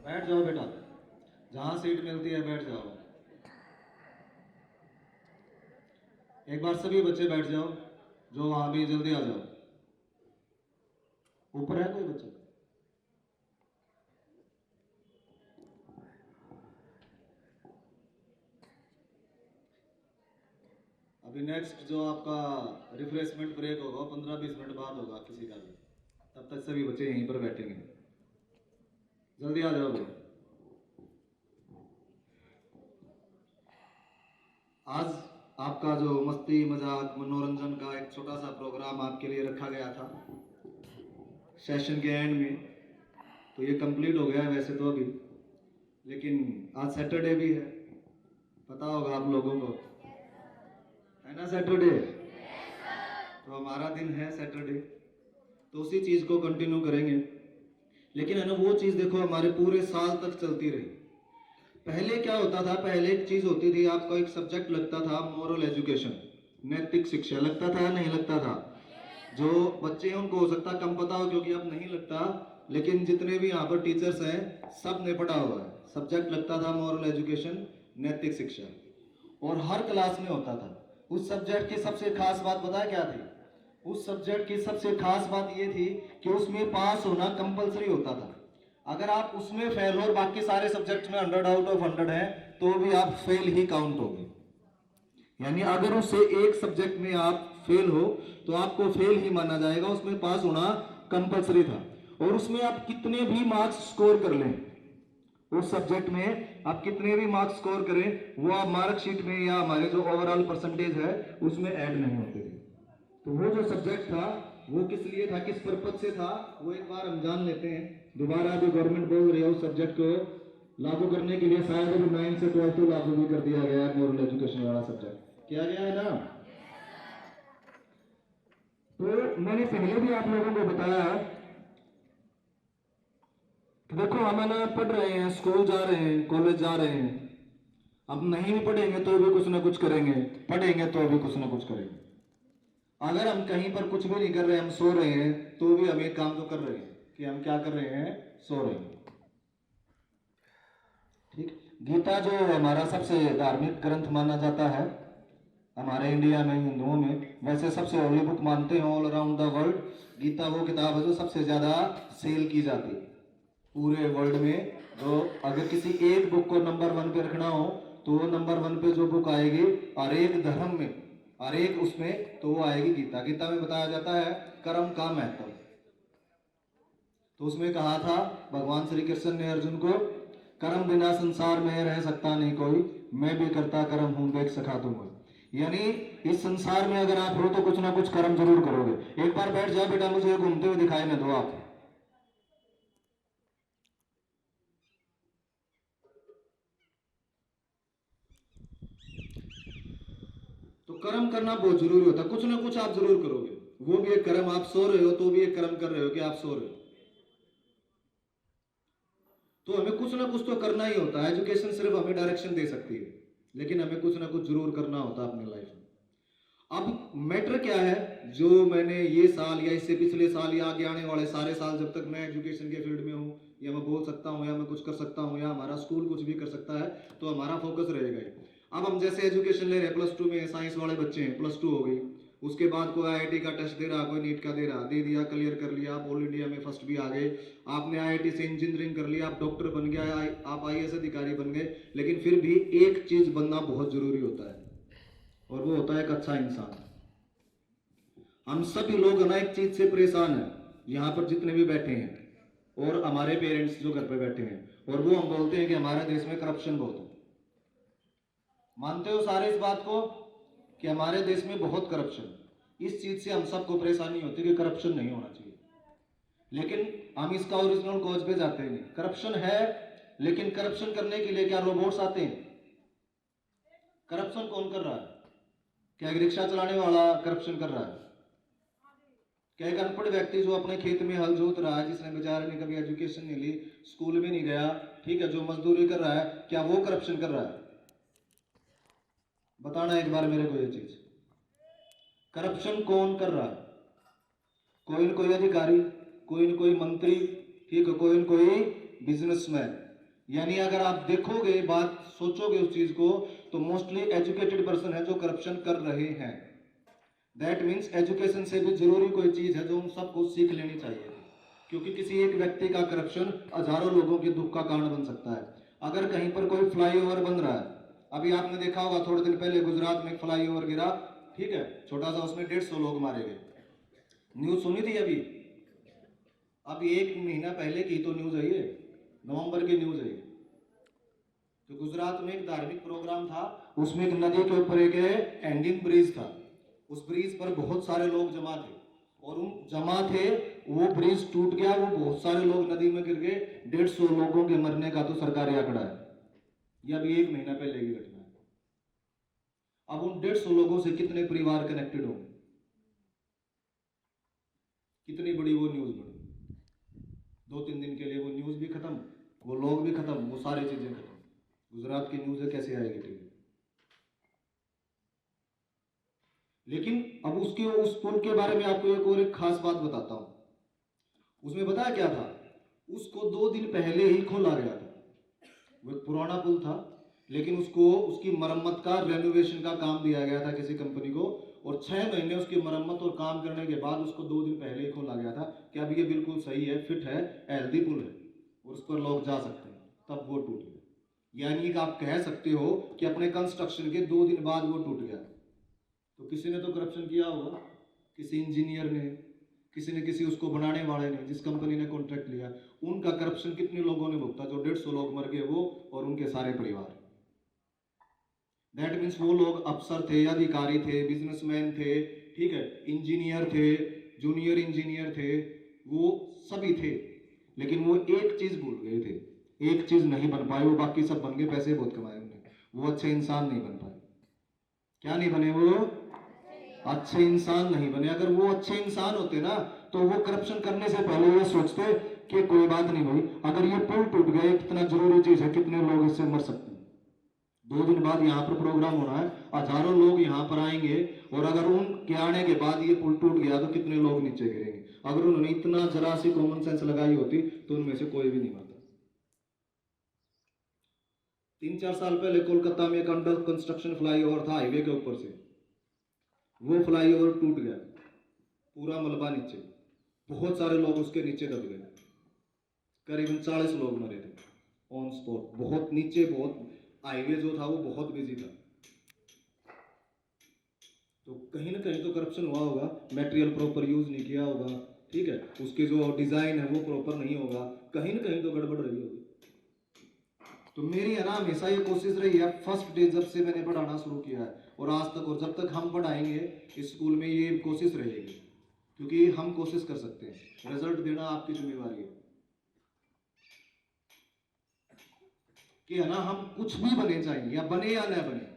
बैठ जाओ बेटा, जहाँ सीट मिलती है बैठ जाओ। एक बार सभी बच्चे बैठ जाओ, जो वहाँ भी जल्दी आ जाओ। ऊपर है कोई बच्चा? अभी नेक्स्ट जो आपका रिफ्रेशमेंट ब्रेक होगा 15-20 मिनट बाद होगा किसी का भी, तब तक सभी बच्चे यहीं पर बैठेंगे। जल्दी आ जाओ भाई। आज आपका जो मस्ती मजाक मनोरंजन का एक छोटा सा प्रोग्राम आपके लिए रखा गया था सेशन के एंड में, तो ये कंप्लीट हो गया है वैसे तो अभी, लेकिन आज सैटरडे भी है, पता होगा आप लोगों को, है ना सैटरडे? तो हमारा दिन है सैटरडे, तो उसी चीज़ को कंटिन्यू करेंगे। लेकिन है ना, वो चीज़ देखो हमारे पूरे साल तक चलती रही। पहले क्या होता था, पहले एक चीज़ होती थी, आपको एक सब्जेक्ट लगता था मोरल एजुकेशन, नैतिक शिक्षा, लगता था नहीं लगता था? जो बच्चे हैं उनको हो सकता कम पता हो क्योंकि अब नहीं लगता, लेकिन जितने भी यहाँ पर टीचर्स हैं सब ने पढ़ा हुआ है। सब्जेक्ट लगता था मॉरल एजुकेशन, नैतिक शिक्षा, और हर क्लास में होता था। उस सब्जेक्ट की सबसे खास बात पता है क्या थी? उस सब्जेक्ट की सबसे खास बात ये थी कि उसमें पास होना कंपलसरी होता था। अगर आप उसमें फेल हो और बाकी सारे सब्जेक्ट में 100 आउट ऑफ 100 है तो भी आप फेल ही काउंट होगे। यानी अगर उससे एक सब्जेक्ट में आप फेल हो तो आपको फेल ही माना जाएगा, उसमें पास होना कंपलसरी था। और उसमें आप कितने भी मार्क्स स्कोर कर लें, उस सब्जेक्ट में आप कितने भी मार्क्स स्कोर करें, वो आप मार्कशीट में या हमारे जो ओवरऑल परसेंटेज है उसमें ऐड नहीं होते थे। तो वो जो सब्जेक्ट था वो किस लिए था, किस पर्पज से था, वो एक बार हम जान लेते हैं। दोबारा अभी गवर्नमेंट बोल रही है उस सब्जेक्ट को लागू करने के लिए, शायद अभी 9 से 12 तो लागू भी कर दिया गया है, मोरल एजुकेशन वाला सब्जेक्ट किया गया है ना। तो मैंने पहले भी आप लोगों को बताया कि देखो हम है ना पढ़ रहे हैं, स्कूल जा रहे हैं, कॉलेज जा रहे हैं, अब नहीं भी पढ़ेंगे तो भी कुछ ना कुछ करेंगे, पढ़ेंगे तो भी कुछ ना कुछ करेंगे। अगर हम कहीं पर कुछ भी नहीं कर रहे, हम सो रहे हैं, तो भी हम एक काम तो कर रहे हैं कि हम क्या कर रहे हैं, सो रहे हैं। ठीक। गीता जो हमारा सबसे धार्मिक ग्रंथ माना जाता है हमारे इंडिया में, हिंदुओं में वैसे सबसे होली बुक मानते हैं all around the world. Gita वो किताब है जो सबसे ज्यादा सेल की जाती है पूरे वर्ल्ड में। जो अगर किसी एक बुक को नंबर 1 पे रखना हो तो वो नंबर 1 पे जो बुक आएगी और एक धर्म में और एक उसमें, तो वो आएगी गीता। गीता में बताया जाता है कर्म का महत्व। तो उसमें कहा था भगवान श्री कृष्ण ने अर्जुन को, कर्म बिना संसार में रह सकता नहीं कोई, मैं भी करता कर्म हूं देख सका तुम। यानी इस संसार में अगर आप हो तो कुछ ना कुछ कर्म जरूर करोगे। एक बार बैठ जाओ बेटा, मुझे घूमते हुए दिखाई न दो आप। तो कर्म करना बहुत जरूरी होता है, कुछ ना कुछ आप जरूर करोगे, वो भी एक कर्म। आप सो रहे हो तो भी एक कर्म कर रहे हो कि आप सो रहे हो। तो हमें कुछ ना कुछ तो करना ही होता है। एजुकेशन सिर्फ हमें डायरेक्शन दे सकती है, लेकिन हमें कुछ ना कुछ जरूर करना होता है अपनी लाइफ में। अब मैटर क्या है, जो मैंने ये साल या इससे पिछले साल या आगे आने वाले सारे साल जब तक मैं एजुकेशन के फील्ड में हूँ, या मैं बोल सकता हूँ या मैं कुछ कर सकता हूँ या हमारा स्कूल कुछ भी कर सकता है, तो हमारा फोकस रहेगा ही। अब हम जैसे एजुकेशन ले रहे हैं, +2 में साइंस वाले बच्चे हैं, +2 हो गई, उसके बाद कोई आईआईटी का टेस्ट दे रहा, कोई नीट का दे रहा, दे दिया, क्लियर कर लिया, आप ऑल इंडिया में फर्स्ट भी आ गए। आपने आईआईटी से इंजीनियरिंग कर लिया, आप डॉक्टर बन गया, आप आईएएस अधिकारी बन गए। लेकिन फिर भी एक चीज बनना बहुत जरूरी होता है, और वो होता है एक अच्छा इंसान। हम सभी लोग ना एक चीज से परेशान हैं, यहाँ पर जितने भी बैठे हैं और हमारे पेरेंट्स जो घर पे बैठे हैं, और वो हम बोलते हैं कि हमारे देश में करप्शन बहुत है। मानते हो सारे इस बात को कि हमारे देश में बहुत करप्शन, इस चीज से हम सबको परेशानी होती है कि करप्शन नहीं होना चाहिए। लेकिन हम इसका ओरिजिनल कॉज पे जाते नहीं। करप्शन है, लेकिन करप्शन करने के लिए क्या रोबोट्स आते हैं? करप्शन कौन कर रहा है? क्या एक रिक्शा चलाने वाला करप्शन कर रहा है? क्या एक अनपढ़ व्यक्ति जो अपने खेत में हल जोत रहा है, जिसने बेचारे ने कभी एजुकेशन नहीं ली, स्कूल में नहीं गया, ठीक है, जो मजदूरी कर रहा है, क्या वो करप्शन कर रहा है? बताना एक बार मेरे को ये चीज, करप्शन कौन कर रहा है? कोई न कोई अधिकारी, कोई न कोई मंत्री, ठीक है, कोई न कोई बिजनेसमैन। यानी अगर आप देखोगे, बात सोचोगे उस चीज को, तो मोस्टली एजुकेटेड पर्सन है जो करप्शन कर रहे हैं। दैट मीन्स एजुकेशन से भी जरूरी कोई चीज है जो हम सबको सीख लेनी चाहिए, क्योंकि किसी एक व्यक्ति का करप्शन हजारों लोगों के दुख का कारण बन सकता है। अगर कहीं पर कोई फ्लाईओवर बन रहा है, अभी आपने देखा होगा थोड़े दिन पहले गुजरात में फ्लाईओवर गिरा, ठीक है, छोटा सा, उसमें 150 लोग मारे गए। न्यूज सुनी थी अभी 1 महीना पहले की तो न्यूज है ये, नवंबर की न्यूज है ये। तो गुजरात में एक धार्मिक प्रोग्राम था, उसमें एक नदी के ऊपर एक हैंगिंग ब्रिज था। उस ब्रिज पर बहुत सारे लोग जमा थे, और उन जमा थे, वो ब्रिज टूट गया, वो बहुत सारे लोग नदी में गिर गए। 150 लोगों के मरने का तो सरकारी आंकड़ा है, यह अभी 1 महीना पहले की घटना है। अब उन 150 लोगों से कितने परिवार कनेक्टेड होंगे, कितनी बड़ी वो न्यूज बनी। 2-3 दिन के लिए वो न्यूज भी खत्म, वो लोग भी खत्म, वो सारी चीजें खत्म। गुजरात की न्यूज कैसे आएगी टीवी? लेकिन अब उसके उस पुल के बारे में आपको एक खास बात बताता हूं। उसमें बताया क्या था, उसको 2 दिन पहले ही खोला गया था। वो एक पुराना पुल था, लेकिन उसको उसकी मरम्मत का, रेनोवेशन का काम दिया गया था किसी कंपनी को, और 6 महीने उसकी मरम्मत और काम करने के बाद उसको 2 दिन पहले ही खोला गया था कि अब ये बिल्कुल सही है, फिट है, हेल्दी पुल है और उस पर लोग जा सकते हैं। तब वो टूट गया। यानी कि आप कह सकते हो कि अपने कंस्ट्रक्शन के 2 दिन बाद वो टूट गया। तो किसी ने तो करप्शन किया होगा, किसी इंजीनियर ने, किसी ने, किसी उसको बनाने वाले ने, जिस कंपनी ने कॉन्ट्रैक्ट लिया, उनका करप्शन कितने लोगों ने भुगता, जो 150 लोग मर गए वो और उनके सारे परिवार। दैट मीन्स वो लोग अफसर थे, अधिकारी थे, बिजनेसमैन थे, ठीक है, इंजीनियर थे, जूनियर इंजीनियर थे, वो सभी थे, लेकिन वो एक चीज भूल गए थे, एक चीज नहीं बन पाए वो, बाकी सब बन गए, पैसे बहुत कमाए उन्होंने, वो अच्छे इंसान नहीं बन पाए। क्या नहीं बने वो? अच्छे इंसान नहीं बने। अगर वो अच्छे इंसान होते ना, तो वो करप्शन करने से पहले ये सोचते कि कोई बात नहीं भाई, अगर ये पुल टूट गया, कितना जरूरी चीज है, कितने लोग इससे मर सकते हैं। 2 दिन बाद यहाँ पर प्रोग्राम होना है, हजारों लोग यहाँ पर आएंगे, और अगर उनके आने के बाद ये पुल टूट गया तो कितने लोग नीचे गिरेंगे। अगर उन्होंने इतना जरा सी कॉमन सेंस लगाई होती तो उनमें से कोई भी नहीं मरता। 3-4 साल पहले कोलकाता में एक अंडर कंस्ट्रक्शन फ्लाईओवर था हाईवे के ऊपर से, वो फ्लाईओवर टूट गया, पूरा मलबा नीचे, बहुत सारे लोग उसके नीचे दब गए, करीबन 40 लोग मरे थे ऑन स्पॉट। बहुत नीचे, बहुत, हाईवे जो था वो बहुत बिजी था। तो कहीं ना कहीं तो करप्शन हुआ होगा, मटेरियल प्रॉपर यूज नहीं किया होगा, ठीक है, उसकी जो डिजाइन है वो प्रॉपर नहीं होगा, कहीं ना कहीं तो गड़बड़ रही होगी। तो मेरी है ना हमेशा ये कोशिश रही है, फर्स्ट डे जब से मैंने पढ़ाना शुरू किया है और आज तक, और जब तक हम पढ़ाएंगे इस स्कूल में, ये कोशिश रहेगी, क्योंकि हम कोशिश कर सकते हैं, रिजल्ट देना आपकी जिम्मेवारी है। कि है ना, हम कुछ भी बने चाहिए, या बने या न बने,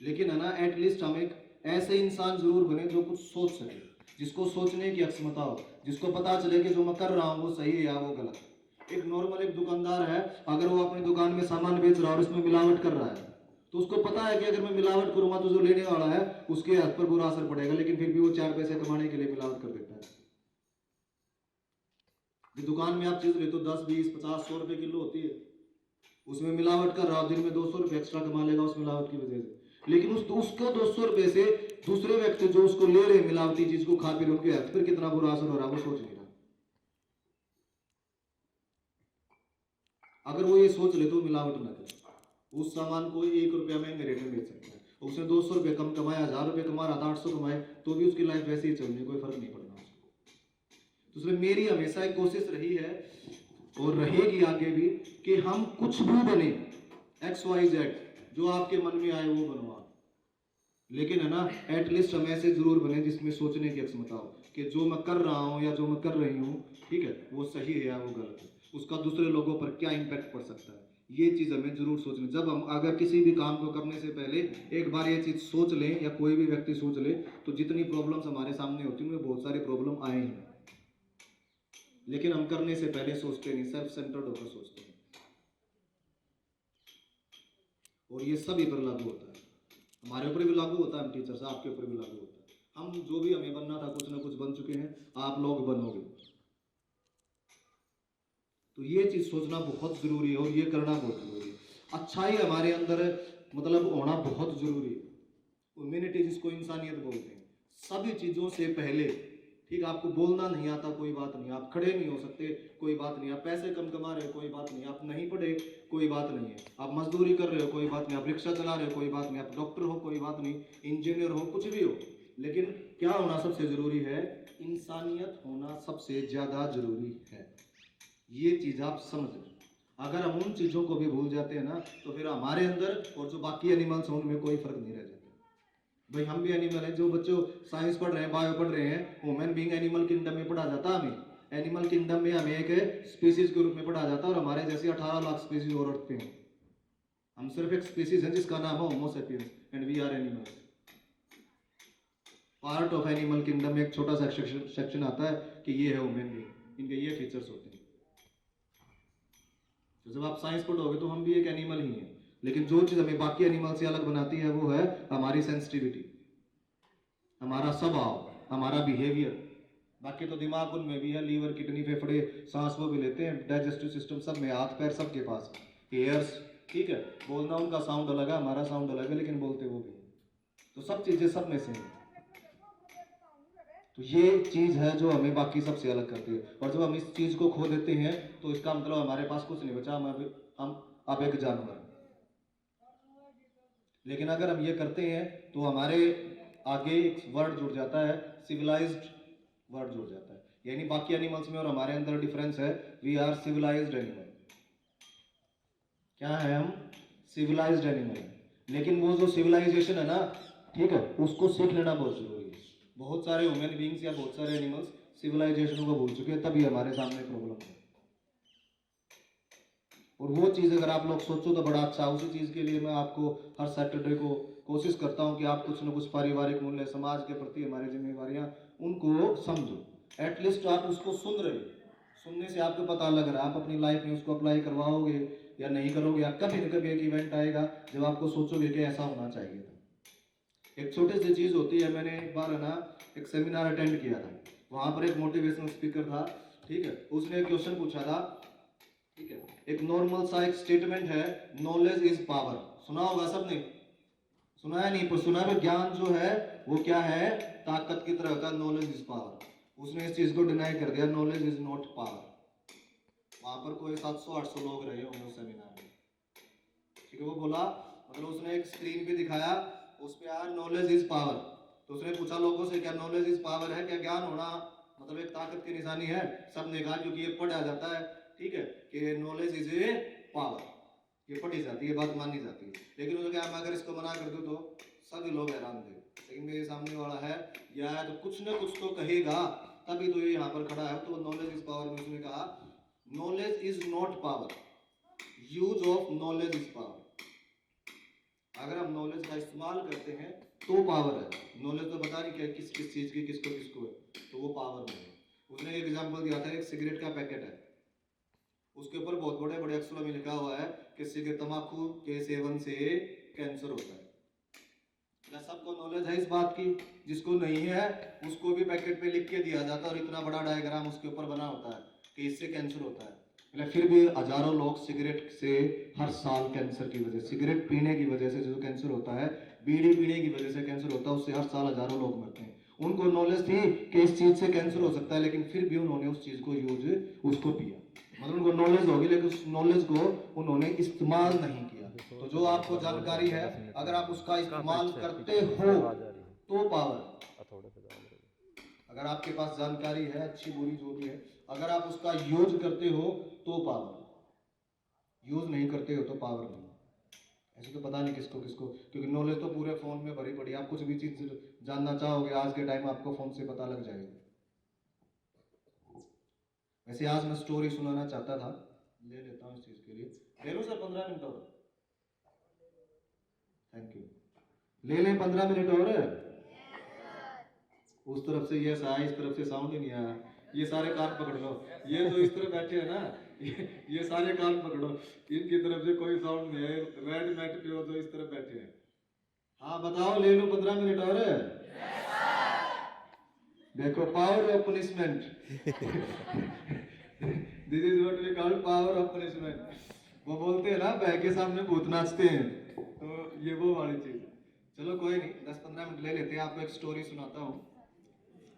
लेकिन है ना एटलीस्ट हम एक ऐसे इंसान जरूर बने जो कुछ सोच सके, जिसको सोचने की अक्षमता हो, जिसको पता चले कि जो मैं कर रहा हूँ वो सही है या वो गलत है। एक नॉर्मल एक दुकानदार है, अगर वो अपनी दुकान में सामान बेच रहा है और उसमें मिलावट कर रहा है, तो उसको पता है कि अगर मैं मिलावट करूंगा तो जो लेने वाला है उसके हाथ पर बुरा असर पड़ेगा, लेकिन फिर भी वो 4 पैसे कमाने के लिए मिलावट कर देता है। दुकान में आप चीज लेते हो 10, 20, 50, 100 रुपए किलो होती है, उसमें मिलावट कर रहा हो, दिन में 200 रुपए एक्स्ट्रा कमा लेगा उस मिलावट की वजह से, लेकिन उसको 200 रुपए से दूसरे व्यक्ति जो उसको ले रहे मिलावटी चीज को खा पी, उनके हेल्थ पर कितना बुरा असर हो रहा है वो सोच नहीं रहा। अगर वो ये सोच ले तो मिलावट ना करे, उस सामान को 1 रुपया महंगे रेट में बेच सकता है, उसने 200 रुपये कम कमाया, 1000 रुपये कमा रहा था, 800 कमाए, तो भी उसकी लाइफ वैसे ही चल रही है, कोई फर्क नहीं पड़ना उसको। तो इसलिए मेरी हमेशा एक कोशिश रही है और रहेगी आगे भी, कि हम कुछ भी बने, XYZ, जो आपके मन में आए वो बनवा, लेकिन है ना एटलीस्ट हम ऐसे जरूर बने जिसमें सोचने की क्षमता हो कि जो मैं कर रहा हूँ या जो मैं कर रही हूँ, ठीक है, वो सही है या वो गलत है, उसका दूसरे लोगों पर क्या इम्पैक्ट पड़ सकता है, ये चीज हमें जरूर सोचनी। जब हम अगर किसी भी काम को करने से पहले एक बार ये चीज सोच लें, या कोई भी व्यक्ति सोच ले, तो जितनी प्रॉब्लम्स हमारे सामने होती हैं उनमें बहुत सारी प्रॉब्लम आए हैं, लेकिन हम करने से पहले सोचते नहीं, सेल्फ सेंटर्ड होकर सोचते हैं, और ये सभी पर लागू होता है, हमारे ऊपर भी लागू होता है, हम टीचर से आपके ऊपर भी लागू होता है। हम जो भी हमें बनना था कुछ ना कुछ बन चुके हैं, आप लोग बनोगे। तो ये चीज़ सोचना बहुत ज़रूरी है और ये करना बहुत ज़रूरी है। अच्छाई हमारे अंदर मतलब होना बहुत ज़रूरी है। ह्यूमैनिटी जिसको इंसानियत बोलते हैं, सभी चीज़ों से पहले। ठीक, आपको बोलना नहीं आता कोई बात नहीं, आप खड़े नहीं हो सकते कोई बात नहीं, आप पैसे कम कमा रहे हो कोई बात नहीं, आप नहीं पढ़े कोई बात नहीं है, आप मजदूरी कर रहे हो कोई बात नहीं, आप रिक्शा चला रहे हो कोई बात नहीं, आप डॉक्टर हो कोई बात नहीं, इंजीनियर हो, कुछ भी हो, लेकिन क्या होना सबसे ज़रूरी है? इंसानियत होना सबसे ज़्यादा ज़रूरी है। ये चीज़ आप समझ लें। अगर हम उन चीज़ों को भी भूल जाते हैं ना, तो फिर हमारे अंदर और जो बाकी एनिमल्स हैं उनमें कोई फर्क नहीं रह जाता। भाई हम भी एनिमल हैं, जो बच्चों साइंस पढ़ रहे हैं, बायो पढ़ रहे हैं, ह्यूमन बीइंग एनिमल किंगडम में पढ़ा जाता है हमें। एनिमल किंगडम में हमें एक स्पीसीज के रूप में पढ़ा जाता है, और हमारे जैसे 18 लाख स्पीसीज और अर्थ पे हैं। हम सिर्फ एक स्पीसीज हैं जिसका नाम है homo sapiens, and we are animals. Part of animal kingdom में एक छोटा सा सेक्शन आता है कि ये है ह्यूमन बीइंग, इनके ये फीचर्स होते हैं। तो जब आप साइंस पढ़ोगे तो हम भी एक एनिमल ही हैं, लेकिन जो चीज़ हमें बाकी एनिमल से अलग बनाती है वो है हमारी सेंसिटिविटी, हमारा स्वभाव, हमारा बिहेवियर। बाकी तो दिमाग उनमें भी है, लीवर, किडनी, फेफड़े, सांस वो भी लेते हैं, डाइजेस्टिव सिस्टम सब में, हाथ पैर सबके पास, हेयर्स, ठीक है। बोलना उनका साउंड अलग है, हमारा साउंड अलग है, लेकिन बोलते वो भी। तो सब चीज़ें सब में से हैं। तो ये चीज़ है जो हमें बाकी सबसे अलग करती है, और जब हम इस चीज़ को खो देते हैं तो इसका मतलब हमारे पास कुछ नहीं बचा, हम अब एक जानवर। लेकिन अगर हम ये करते हैं तो हमारे आगे एक वर्ड जुड़ जाता है, सिविलाइज्ड वर्ड जुड़ जाता है। यानी बाकी एनिमल्स में और हमारे अंदर डिफरेंस है, वी आर सिविलाइज्ड एनिमल। क्या है? हम सिविलाइज्ड एनिमल। लेकिन वो जो सिविलाइजेशन है ना, ठीक है, उसको सीख लेना बहुत जरूरी है। बहुत सारे ह्यूमन बीइंग्स या बहुत सारे एनिमल्स सिविलाइजेशन को भूल चुके हैं, तभी हमारे सामने प्रॉब्लम है। और वो चीज़ अगर आप लोग सोचो तो बड़ा अच्छा। उसी चीज़ के लिए मैं आपको हर सैटरडे को कोशिश करता हूँ कि आप कुछ न कुछ पारिवारिक मूल्य, समाज के प्रति हमारी जिम्मेवारियाँ, उनको समझो। एटलीस्ट आप उसको सुन रहे हो, सुनने से आपको पता लग रहा है, आप अपनी लाइफ में उसको अप्लाई करवाओगे या नहीं करोगे। या कभी न कभी एक इवेंट आएगा जब आपको सोचोगे कि ऐसा होना चाहिए था। एक छोटी सी चीज़ होती है, मैंने एक बार है ना एक सेमिनार अटेंड किया था, वहाँ पर एक मोटिवेशनल स्पीकर था, ठीक है। उसने एक क्वेश्चन पूछा था, ठीक है। एक नॉर्मल सा एक स्टेटमेंट है, नॉलेज इज पावर। सुना होगा सबने, सुना है नहीं? पर सुना है। ज्ञान जो है वो क्या है? ताकत की तरह होता है, नॉलेज इज पावर। उसने इस चीज को डिनाई कर दिया, नॉलेज इज नॉट पावर। वहां पर कोई 700-800 लोग रहे होंगे उस सेमिनार में, ठीक है। वो बोला, मतलब उसने एक स्क्रीन पे दिखाया, उस पे आया नॉलेज इज पावर। तो उसने पूछा लोगों से, क्या नॉलेज इज पावर है? क्या ज्ञान होना मतलब एक ताकत की निशानी है? सबने कहा, क्योंकि ये पढ़ा जाता है, ठीक है, कि नॉलेज इज ए पावर, ये पढ़ी जाती है, बात मानी जाती है। लेकिन उसने कहा, मैं अगर इसको मना कर दूं तो सभी लोग हैरान थे। लेकिन मेरे सामने वाला है या तो कुछ ना कुछ तो कहेगा, तभी तो ये यहाँ पर खड़ा है। तो नॉलेज इज पावर में उसने कहा, knowledge is not power, use of knowledge is power. अगर हम नॉलेज का इस्तेमाल करते हैं तो पावर है। नॉलेज तो बता नहीं क्या किस किस चीज़ की किसको किसको है, तो वो पावर नहीं है। उसने एक एग्जांपल दिया था, एक सिगरेट का पैकेट है, उसके ऊपर बहुत बड़े बड़े अक्षरों में लिखा हुआ है कि सिगरेट, तंबाकू के सेवन से कैंसर होता है। क्या सबको नॉलेज है इस बात की? जिसको नहीं है उसको भी पैकेट पे लिख के दिया जाता है, और इतना बड़ा डायग्राम उसके ऊपर बना होता है कि इससे कैंसर होता है। फिर भी हजारों लोग सिगरेट से हर साल कैंसर की वजह, सिगरेट पीने की वजह से जो कैंसर होता है, बीड़ी पीने की वजह से कैंसर होता है, उससे हर साल हजारों लोग मरते हैं। उनको नॉलेज थी कि इस चीज से कैंसर हो सकता है, लेकिन फिर भी उन्होंने उस चीज को उसको पिया। मतलब उनको नॉलेज होगी, लेकिन उस नॉलेज को उन्होंने इस्तेमाल नहीं किया। तो जो आपको जानकारी है, अगर आप उसका इस्तेमाल करते हो तो पावर। अगर आपके पास जानकारी है, अच्छी बुरी जो भी है, अगर आप उसका यूज करते हो तो पावर, यूज नहीं करते हो तो पावर नहीं। ऐसे तो पता नहीं किसको किसको, क्योंकि नॉलेज तो पूरे फोन में भरी पड़ी। आप कुछ भी चीज जानना चाहोगे आज के टाइम आपको फोन से पता लग जाएगा। वैसे आज मैं स्टोरी सुनाना चाहता था, ले लेता हूँ इस चीज के लिए, ले लो सर 15 मिनट और, थैंक यू। ले लें 15 मिनट और। उस तरफ से यस आया, इस तरफ से साउंड ही नहीं आया। ये सारे कान पकड़ लो, ये जो इस तरफ बैठे हैं ना, ये सारे कान पकड़ो, इनकी तरफ से कोई साउंड नहीं है। रेड मैट पे हो जो इस तरफ बैठे हैं। हाँ बताओ, ले लो 15 मिनट और। देखो, power of punishment. This is what we call power of punishment. वो बोलते हैं ना बह के सामने भूत नाचते हैं, तो ये वो वाली चीज। चलो कोई नहीं, 10-15 मिनट ले लेते हैं, आपको एक स्टोरी सुनाता हूँ।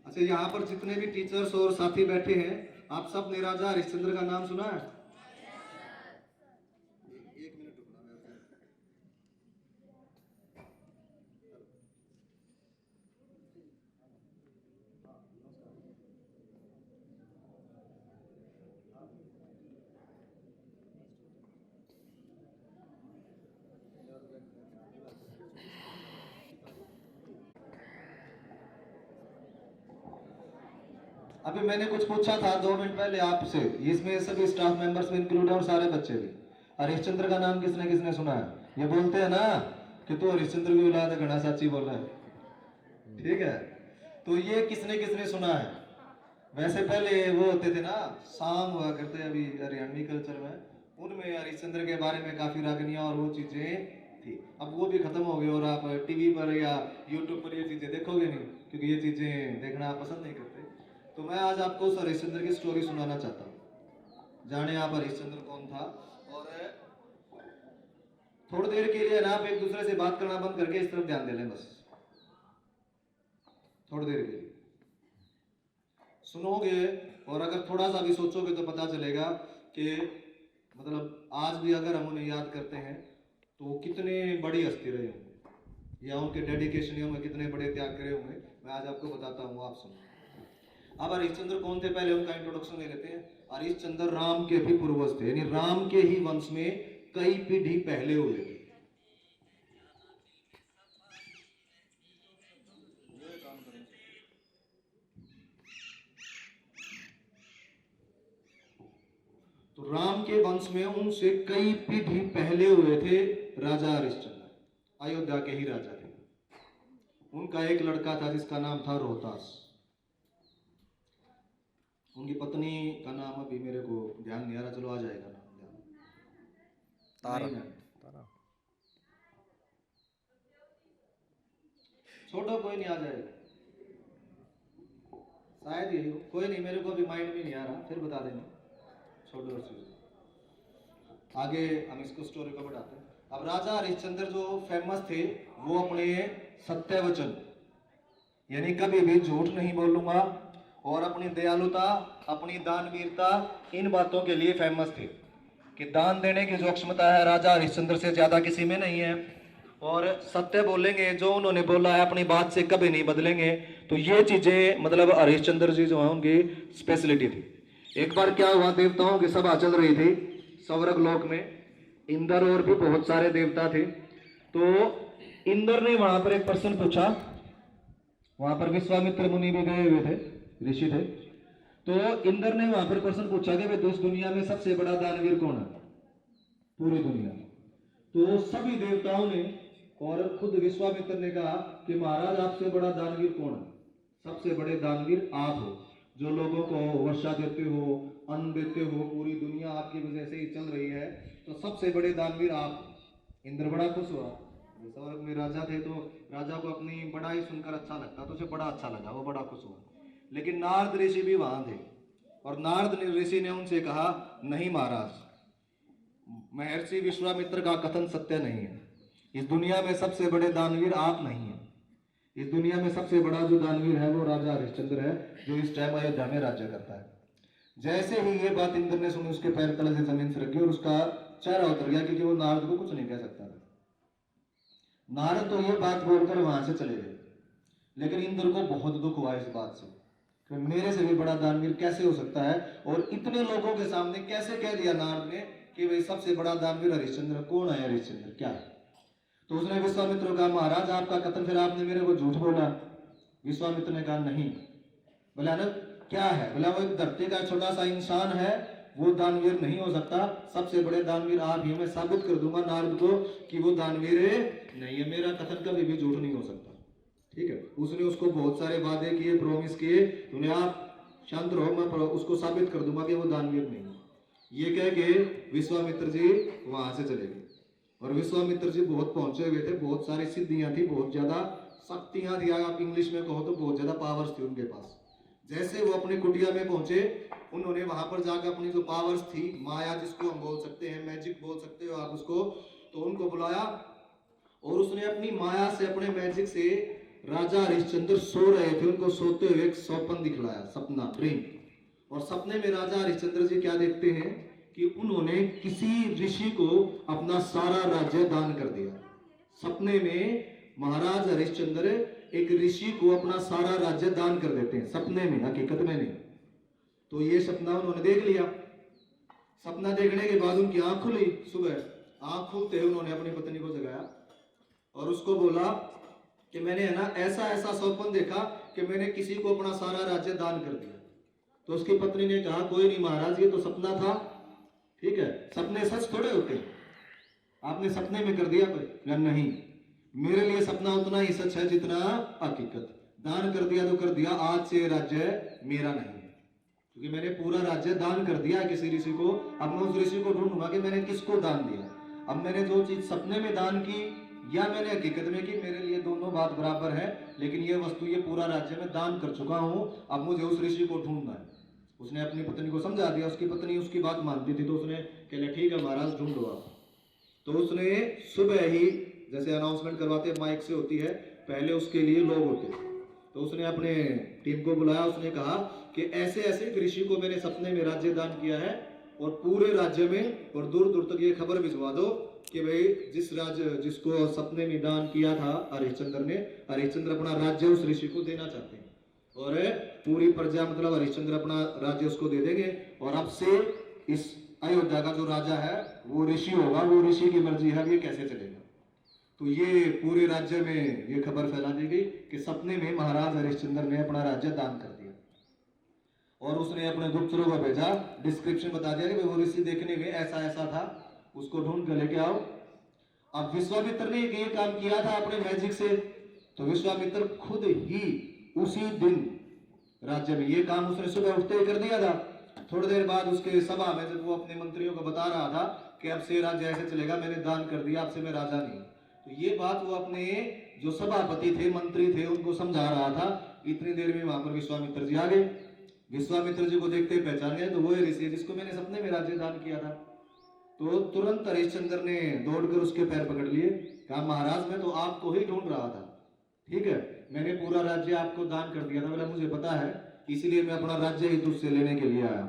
अच्छा, यहाँ पर जितने भी टीचर्स और साथी बैठे हैं, आप सब ने राजा हरिश्चंद्र का नाम सुना है? एक मिनट रुकना मैं। अभी मैंने कुछ पूछा था 2 मिनट पहले आपसे, इसमें सभी स्टाफ मेंबर्स में इंक्लूड है और सारे बच्चे भी। हरिश्चंद्र का नाम किसने किसने सुना है? ये बोलते हैं ना कि तू हरिश्चंद्र की औलाद है, घना साची बोल रहा है। ठीक है, तो ये किसने किसने सुना है? वैसे पहले वो होते थे ना, शाम हुआ करते, अभी हरियाणवी कल्चर में, उनमें हरिश्चंद्र के बारे में काफी रागनियां और वो चीजें थी। अब वो भी खत्म हो गए और आप टीवी पर या यूट्यूब पर ये चीजें देखोगे नहीं, क्योंकि ये चीजें देखना आप पसंद नहीं करते। तो मैं आज आपको उस हरिश्चंद्र की स्टोरी सुनाना चाहता हूँ। जाने आप हरिश्चंद्र कौन था। और थोड़ी देर के लिए ना आप एक दूसरे से बात करना बंद करके इस तरफ ध्यान दे लें, बस थोड़ी देर के लिए सुनोगे, और अगर थोड़ा सा भी सोचोगे तो पता चलेगा कि मतलब आज भी अगर हम उन्हें याद करते हैं तो वो कितने बड़ी हस्ती रहे होंगे, या उनके डेडिकेशन में कितने बड़े त्याग करे होंगे। मैं आज आपको बताता हूँ, आप सुनो। अब हरिश्चंद्र कौन थे, पहले उनका इंट्रोडक्शन ले लेते हैं। हरिश्चंद्र राम के भी पूर्वज थे, यानी राम के ही वंश में कई पीढ़ी पहले हुए थे। तो राम के वंश में उनसे कई पीढ़ी पहले हुए थे राजा हरिश्चंद्र, अयोध्या के ही राजा थे। उनका एक लड़का था जिसका नाम था रोहतास। उनकी पत्नी का नाम अभी मेरे को ध्यान नहीं आ रहा, चलो आ जाएगा नाम ध्यान। तारा। तारा छोड़ो, कोई नहीं, आ जाएगा शायद यही हो, कोई नहीं, मेरे को अभी माइंड में नहीं आ रहा, फिर बता देना, छोड़ो उस चीज। आगे हम इसको स्टोरी को बढ़ाते हैं। अब राजा हरिश्चंद्र जो फेमस थे, वो अपने सत्य वचन, यानी कभी भी झूठ नहीं बोलूंगा, और अपनी दयालुता, अपनी दानवीरता, इन बातों के लिए फेमस थे कि दान देने की जो क्षमता है राजा हरिश्चंद्र से ज्यादा किसी में नहीं है, और सत्य बोलेंगे, जो उन्होंने बोला है अपनी बात से कभी नहीं बदलेंगे। तो ये चीजें मतलब हरिश्चंद्र जी जो है उनकी स्पेशलिटी थी। एक बार क्या हुआ, देवताओं की सभा चल रही थी स्वर्ग लोक में, इंद्र और भी बहुत सारे देवता थे। तो इंद्र ने वहां पर एक प्रश्न पूछा, वहां पर विश्वामित्र मुनि भी गए हुए थे, ऋषि थे। तो इंद्र ने वहां पर प्रश्न पूछा कि भाई इस दुनिया में सबसे बड़ा दानवीर कौन है पूरी दुनिया में? तो सभी देवताओं ने और खुद विश्वामित्र ने कहा कि महाराज आपसे बड़ा दानवीर कौन है? सबसे बड़े दानवीर आप हो, जो लोगों को वर्षा देते हो, अन्न देते हो, पूरी दुनिया आपकी वजह से ही चल रही है, तो सबसे बड़े दानवीर आप हो। इंद्र बड़ा खुश हुआ। स्वर्ग में राजा थे तो राजा को अपनी बड़ाई सुनकर अच्छा लगता, तो उसे बड़ा अच्छा लगा, वो बड़ा खुश हुआ। लेकिन नारद ऋषि भी वहां थे, और नारद ऋषि ने उनसे कहा, नहीं महाराज, महर्षि विश्वामित्र का कथन सत्य नहीं है। इस दुनिया में सबसे बड़े दानवीर आप नहीं हैं। इस दुनिया में सबसे बड़ा जो दानवीर है वो राजा हरिश्चंद्र है, जो इस टाइम अयोध्या में राज्य करता है। जैसे ही ये बात इंद्र ने सुनी, उसके पैर तले से जमीन से रखी और उसका चेहरा उतर गया, क्योंकि वो नारद को कुछ नहीं कह सकता था। नारद तो ये बात बोलकर वहां से चले गए, लेकिन इंद्र को बहुत दुख हुआ इस बात से कि मेरे से भी बड़ा दानवीर कैसे हो सकता है, और इतने लोगों के सामने कैसे कह दिया नारद ने कि भाई सबसे बड़ा दानवीर हरिश्चंद्र। कौन है हरिश्चंद्र, क्या है? तो उसने विश्वामित्र को कहा, महाराज आपका कथन, फिर आपने मेरे को झूठ बोला। विश्वामित्र ने कहा, नहीं। बोला ना, क्या है? बोला वो एक धरती का छोटा सा इंसान है, वो दानवीर नहीं हो सकता, सबसे बड़े दानवीर आप ही। मैं साबित कर दूंगा नारद को कि वो दानवीर नहीं है, मेरा कथन कभी भी झूठ नहीं हो सकता। ठीक है, उसने उसको बहुत सारे वादे किए, प्रॉमिस किए, तूने आप शांत रहो, मैं उसको साबित कर दूंगा कि वो दानवीर नहीं है। ये कह के विश्वामित्र जी वहां से चले गए। और विश्वामित्र जी बहुत पहुंचे हुए थे, बहुत सारी सिद्धियां थी, बहुत ज्यादा शक्तियां थी, आप इंग्लिश में कहो तो बहुत ज्यादा पावर्स थी उनके पास। जैसे वो अपनी कुटिया में पहुंचे, उन्होंने वहां पर जाकर अपनी जो पावर्स थी, माया जिसको हम बोल सकते हैं, मैजिक बोल सकते हो आप उसको, तो उनको बुलाया और उसने अपनी माया से, अपने मैजिक से राजा हरिश्चंद्र सो रहे थे, उनको सोते हुए एक स्वप्न दिखलाया, सपना, ड्रीम। और सपने में राजा हरिश्चंद्र जी क्या देखते हैं कि उन्होंने किसी ऋषि को अपना सारा राज्य दान कर दिया। सपने में महाराज हरिश्चंद्र एक ऋषि को अपना सारा राज्य दान कर देते हैं, सपने में, हकीकत में नहीं। तो ये सपना उन्होंने देख लिया। सपना देखने के बाद उनकी आंख खुली, सुबह आंख खुलते उन्होंने अपनी पत्नी को जगाया और उसको बोला कि मैंने है ना ऐसा ऐसा स्वप्न देखा कि मैंने किसी को अपना सारा राज्य दान कर दिया। तो उसकी पत्नी ने कहा, कोई नहीं महाराज, ये तो सपना था, ठीक है, सपने सच थोड़े होते हैं, आपने सपने में कर दिया पर नहीं, मेरे लिए सपना उतना ही सच है जितना हकीकत। दान कर दिया तो कर दिया, आज से राज्य मेरा नहीं है, क्योंकि मैंने पूरा राज्य दान कर दिया किसी ऋषि को। अब मैं उस ऋषि को ढूंढूंगा कि मैंने किसको दान दिया। अब मैंने जो चीज सपने में दान की या मैंने हकीकत में की, मेरे लिए दोनों बात बराबर है, लेकिन ये वस्तु, ये पूरा राज्य में दान कर चुका हूं, अब मुझे उस ऋषि को ढूंढना है। उसने अपनी पत्नी को समझा दिया, उसकी पत्नी उसकी बात मानती थी, तो उसने कहा ठीक है महाराज, ढूंढो आप। तो उसने सुबह ही, जैसे अनाउंसमेंट करवाते माइक से होती है, पहले उसके लिए लोग होते, तो उसने अपने टीम को बुलाया, उसने कहा कि ऐसे ऐसे एक ऋषि को मैंने सपने में राज्य दान किया है और पूरे राज्य में और दूर दूर तक ये खबर भिजवा दो कि भाई जिसको सपने में दान किया था हरिश्चंद्र ने, हरिश्चंद्र अपना राज्य उस ऋषि को देना चाहते हैं और पूरी प्रजा, मतलब हरिश्चंद्र अपना राज्य उसको दे देंगे और अब से इस अयोध्या का जो राजा है वो ऋषि होगा, वो ऋषि की मर्जी है, ये कैसे चलेगा। तो ये पूरे राज्य में ये खबर फैला दी गई कि सपने में महाराज हरिश्चंद्र ने अपना राज्य दान कर दिया और उसने अपने गुप्तचरों को भेजा, डिस्क्रिप्शन बता दिया कि वो ऋषि देखने में ऐसा ऐसा था, उसको ढूंढ कर लेके आओ। अब विश्वामित्र ने ये काम किया था अपने मैजिक से, तो विश्वामित्र खुद ही उसी दिन राज्य में ये काम उसने सुबह उठते ही कर दिया था। थोड़ी देर बाद उसके सभा में जब वो अपने मंत्रियों को बता रहा था कि अब से राज्य ऐसे चलेगा, मैंने दान कर दिया, अब से मैं राजा नहीं, तो ये बात वो अपने जो सभापति थे, मंत्री थे, उनको समझा रहा था। इतनी देर में वहां पर विश्वामित्र जी आ गए। विश्वामित्र जी को देखते ही पहचान गए, तो वो ऋषि जिसको मैंने सपने में राज्य दान किया था। तो तुरंत हरिश्चंद्र ने दौड़कर उसके पैर पकड़ लिए, कहा महाराज मैं तो आपको ही ढूंढ रहा था, ठीक है, मैंने पूरा राज्य आपको दान कर दिया था, बोला मुझे पता है, इसलिए मैं अपना राज्य ही तुझसे लेने के लिए आया,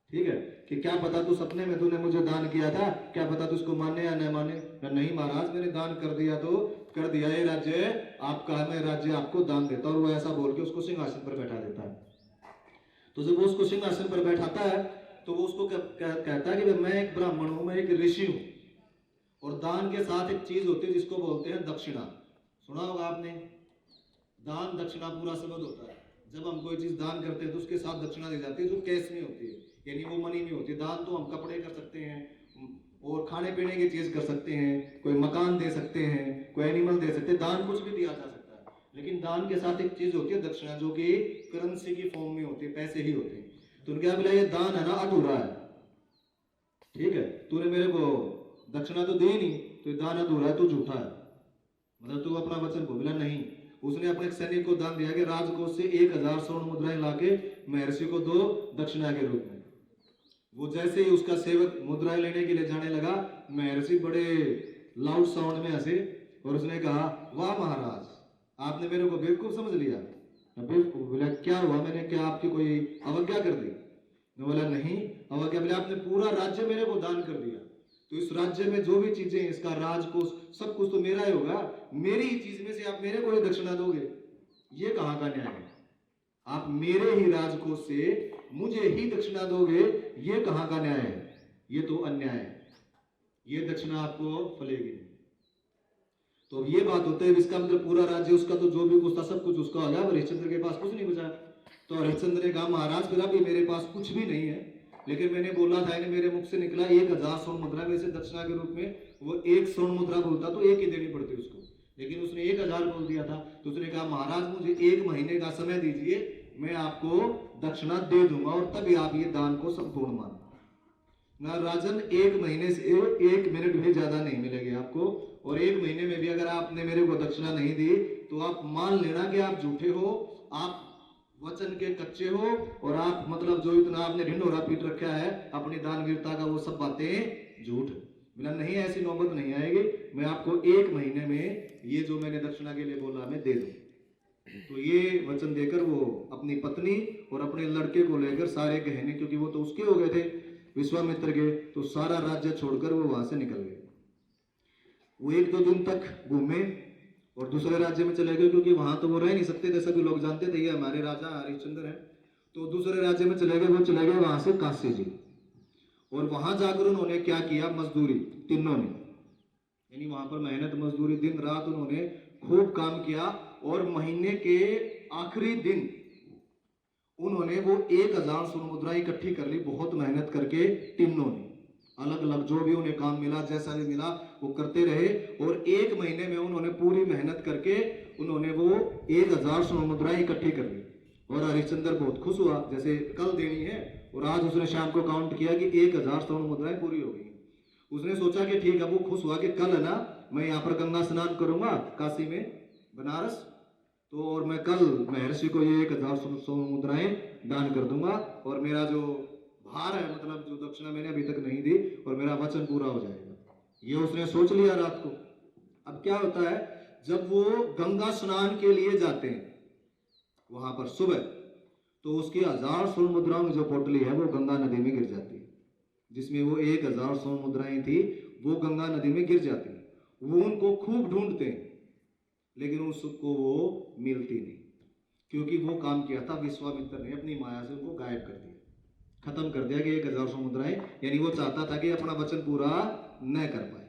ठीक है, कि क्या पता तू सपने में तूने मुझे दान किया था, क्या पता तू उसको माने या न माने। नहीं महाराज, मैंने दान कर दिया तो कर दिया, ये राज्य आपका है, मैं राज्य आपको दान देता। और वो ऐसा बोल के उसको सिंहासन पर बैठा देता है। तो जब वो उसको सिंहासन पर बैठाता है तो वो उसको कहता है कि मैं एक ब्राह्मण हूं, मैं एक ऋषि हूं, और दान के साथ एक चीज होती है जिसको बोलते हैं दक्षिणा। सुना होगा आपने, दान दक्षिणा पूरा शब्द होता है। जब हम कोई चीज दान करते हैं तो उसके साथ दक्षिणा दी जाती है, जो कैश में होती है, यानी वो मनी में होती है। दान तो हम कपड़े कर सकते हैं और खाने पीने की चीज कर सकते हैं, कोई मकान दे सकते हैं, कोई एनिमल दे सकते हैं, दान कुछ भी दिया जा सकता है। लेकिन दान के साथ एक चीज होती है दक्षिणा, जो कि करेंसी की फॉर्म में होती है, पैसे ही होते हैं। तो उनके बोला ये दान है ना अधूरा है, ठीक है, तूने मेरे को दक्षिणा तो दी नहीं, तो दान अधूरा है, तू झूठा है, मतलब तू अपना वचन को। बोला नहीं, उसने अपने सैनिक को दान दिया कि राजकोष से 1000 स्वर्ण मुद्राएं लाके महर्षि को दो दक्षिणा के रूप में। वो जैसे ही उसका सेवक मुद्राएं लेने के लिए जाने लगा, महर्षि बड़े लाउड साउंड में हंसे और उसने कहा वाह महाराज, आपने मेरे को बेवकूफ समझ लिया। बोला क्या हुआ, मैंने क्या आपकी कोई अवज्ञा कर दी। बोला नहीं अवज्ञा, बोले आपने पूरा राज्य मेरे को दान कर दिया, तो इस राज्य में जो भी चीजें, इसका राजकोष सब कुछ तो मेरा ही होगा, मेरी ही चीज में से आप मेरे को ही दक्षिणा दोगे, ये कहाँ का न्याय है। आप मेरे ही राजकोष से मुझे ही दक्षिणा दोगे, ये कहाँ का न्याय है, ये तो अन्याय है, ये दक्षिणा आपको फलेगी नहीं। तो ये बात होते है, इसका मतलब पूरा राज्य उसका, तो जो भी कुछ था सब कुछ उसका हो गया, हरिश्चंद्र के पास कुछ नहीं बचा। तो हरिश्चंद्र ने कहा महाराज फिर अभी मेरे पास कुछ भी नहीं है, लेकिन मैंने बोला था, मेरे मुख से निकला 1000 स्वर्ण मुद्रा, वैसे दक्षिणा के रूप में वो 1 स्वर्ण मुद्रा बोलता तो 1 ही देनी पड़ती उसको, लेकिन उसने 1000 बोल दिया था। तो उसने कहा महाराज मुझे 1 महीने का समय दीजिए, मैं आपको दक्षिणा दे दूंगा और तभी आप ये दान को संपूर्ण मान ना। राजन 1 महीने से 1 मिनट भी ज्यादा नहीं मिलेगी आपको, और 1 महीने में भी अगर आपने मेरे को दक्षिणा नहीं दी तो आप मान लेना कि आप झूठे हो, आप वचन के कच्चे हो और आप मतलब जो इतना आपने ढिंढोरा पीट रखा है अपनी दानवीरता का, वो सब बातें झूठ। बोला नहीं, ऐसी नौबत नहीं आएगी, मैं आपको 1 महीने में ये जो मैंने दक्षिणा के लिए बोला मैं दे दूं। तो ये वचन देकर वो अपनी पत्नी और अपने लड़के को लेकर सारे गहने, क्योंकि वो तो उसके हो गए थे विश्वामित्र के, तो सारा राज्य छोड़कर वो वहां से निकल गए। वो 1-2 दिन तक घूमे और दूसरे राज्य में चले गए, क्योंकि वहां तो वो रह नहीं सकते थे, सभी लोग जानते थे ये हमारे राजा हरिश्चंद्र हैं। तो दूसरे राज्य में चले गए, वो चले गए वहां से काशी जी। और वहां जाकर उन्होंने क्या किया, मजदूरी तीनों ने, यानी वहां पर मेहनत मजदूरी दिन रात उन्होंने खूब काम किया। और महीने के आखिरी दिन उन्होंने वो 1000 स्वर्ण मुद्राएं इकट्ठी कर ली, बहुत मेहनत करके तीनों ने। अलग अलग जो भी उन्हें काम मिला, जैसा भी मिला वो करते रहे। और 1 महीने में उन्होंने पूरी मेहनत करके उन्होंने वो 1000 स्वर्ण मुद्राएं इकट्ठी कर ली। और हरिश्चंद्र बहुत खुश हुआ, जैसे कल देनी है, और आज उसने शाम को काउंट किया कि 1000 स्वर्ण मुद्राएं पूरी हो गई। उसने सोचा कि ठीक है, वो खुश हुआ कि कल है ना मैं यहाँ पर गंगा स्नान करूंगा काशी में, बनारस, तो और मैं कल महर्षि को ये 1000 स्वर्ण मुद्राएं दान कर दूंगा, और मेरा जो भार है, मतलब जो दक्षिणा मैंने अभी तक नहीं दी, और मेरा वचन पूरा हो जाएगा। ये उसने सोच लिया रात को। अब क्या होता है, जब वो गंगा स्नान के लिए जाते हैं वहां पर सुबह, तो उसकी 1000 स्वर्ण मुद्राओं की जो पोटली है वो गंगा नदी में गिर जाती है, जिसमें वो 1000 स्वर्ण मुद्राएं थी वो गंगा नदी में गिर जाती है। वो उनको खूब ढूंढते हैं, लेकिन उसको वो मिलती नहीं, क्योंकि वो काम किया था विश्वामित्र ने, अपनी माया से उनको गायब कर दिया, खत्म कर दिया कि 1000 स्वर्ण मुद्राएं, यानी वो चाहता था कि अपना वचन पूरा न कर पाए,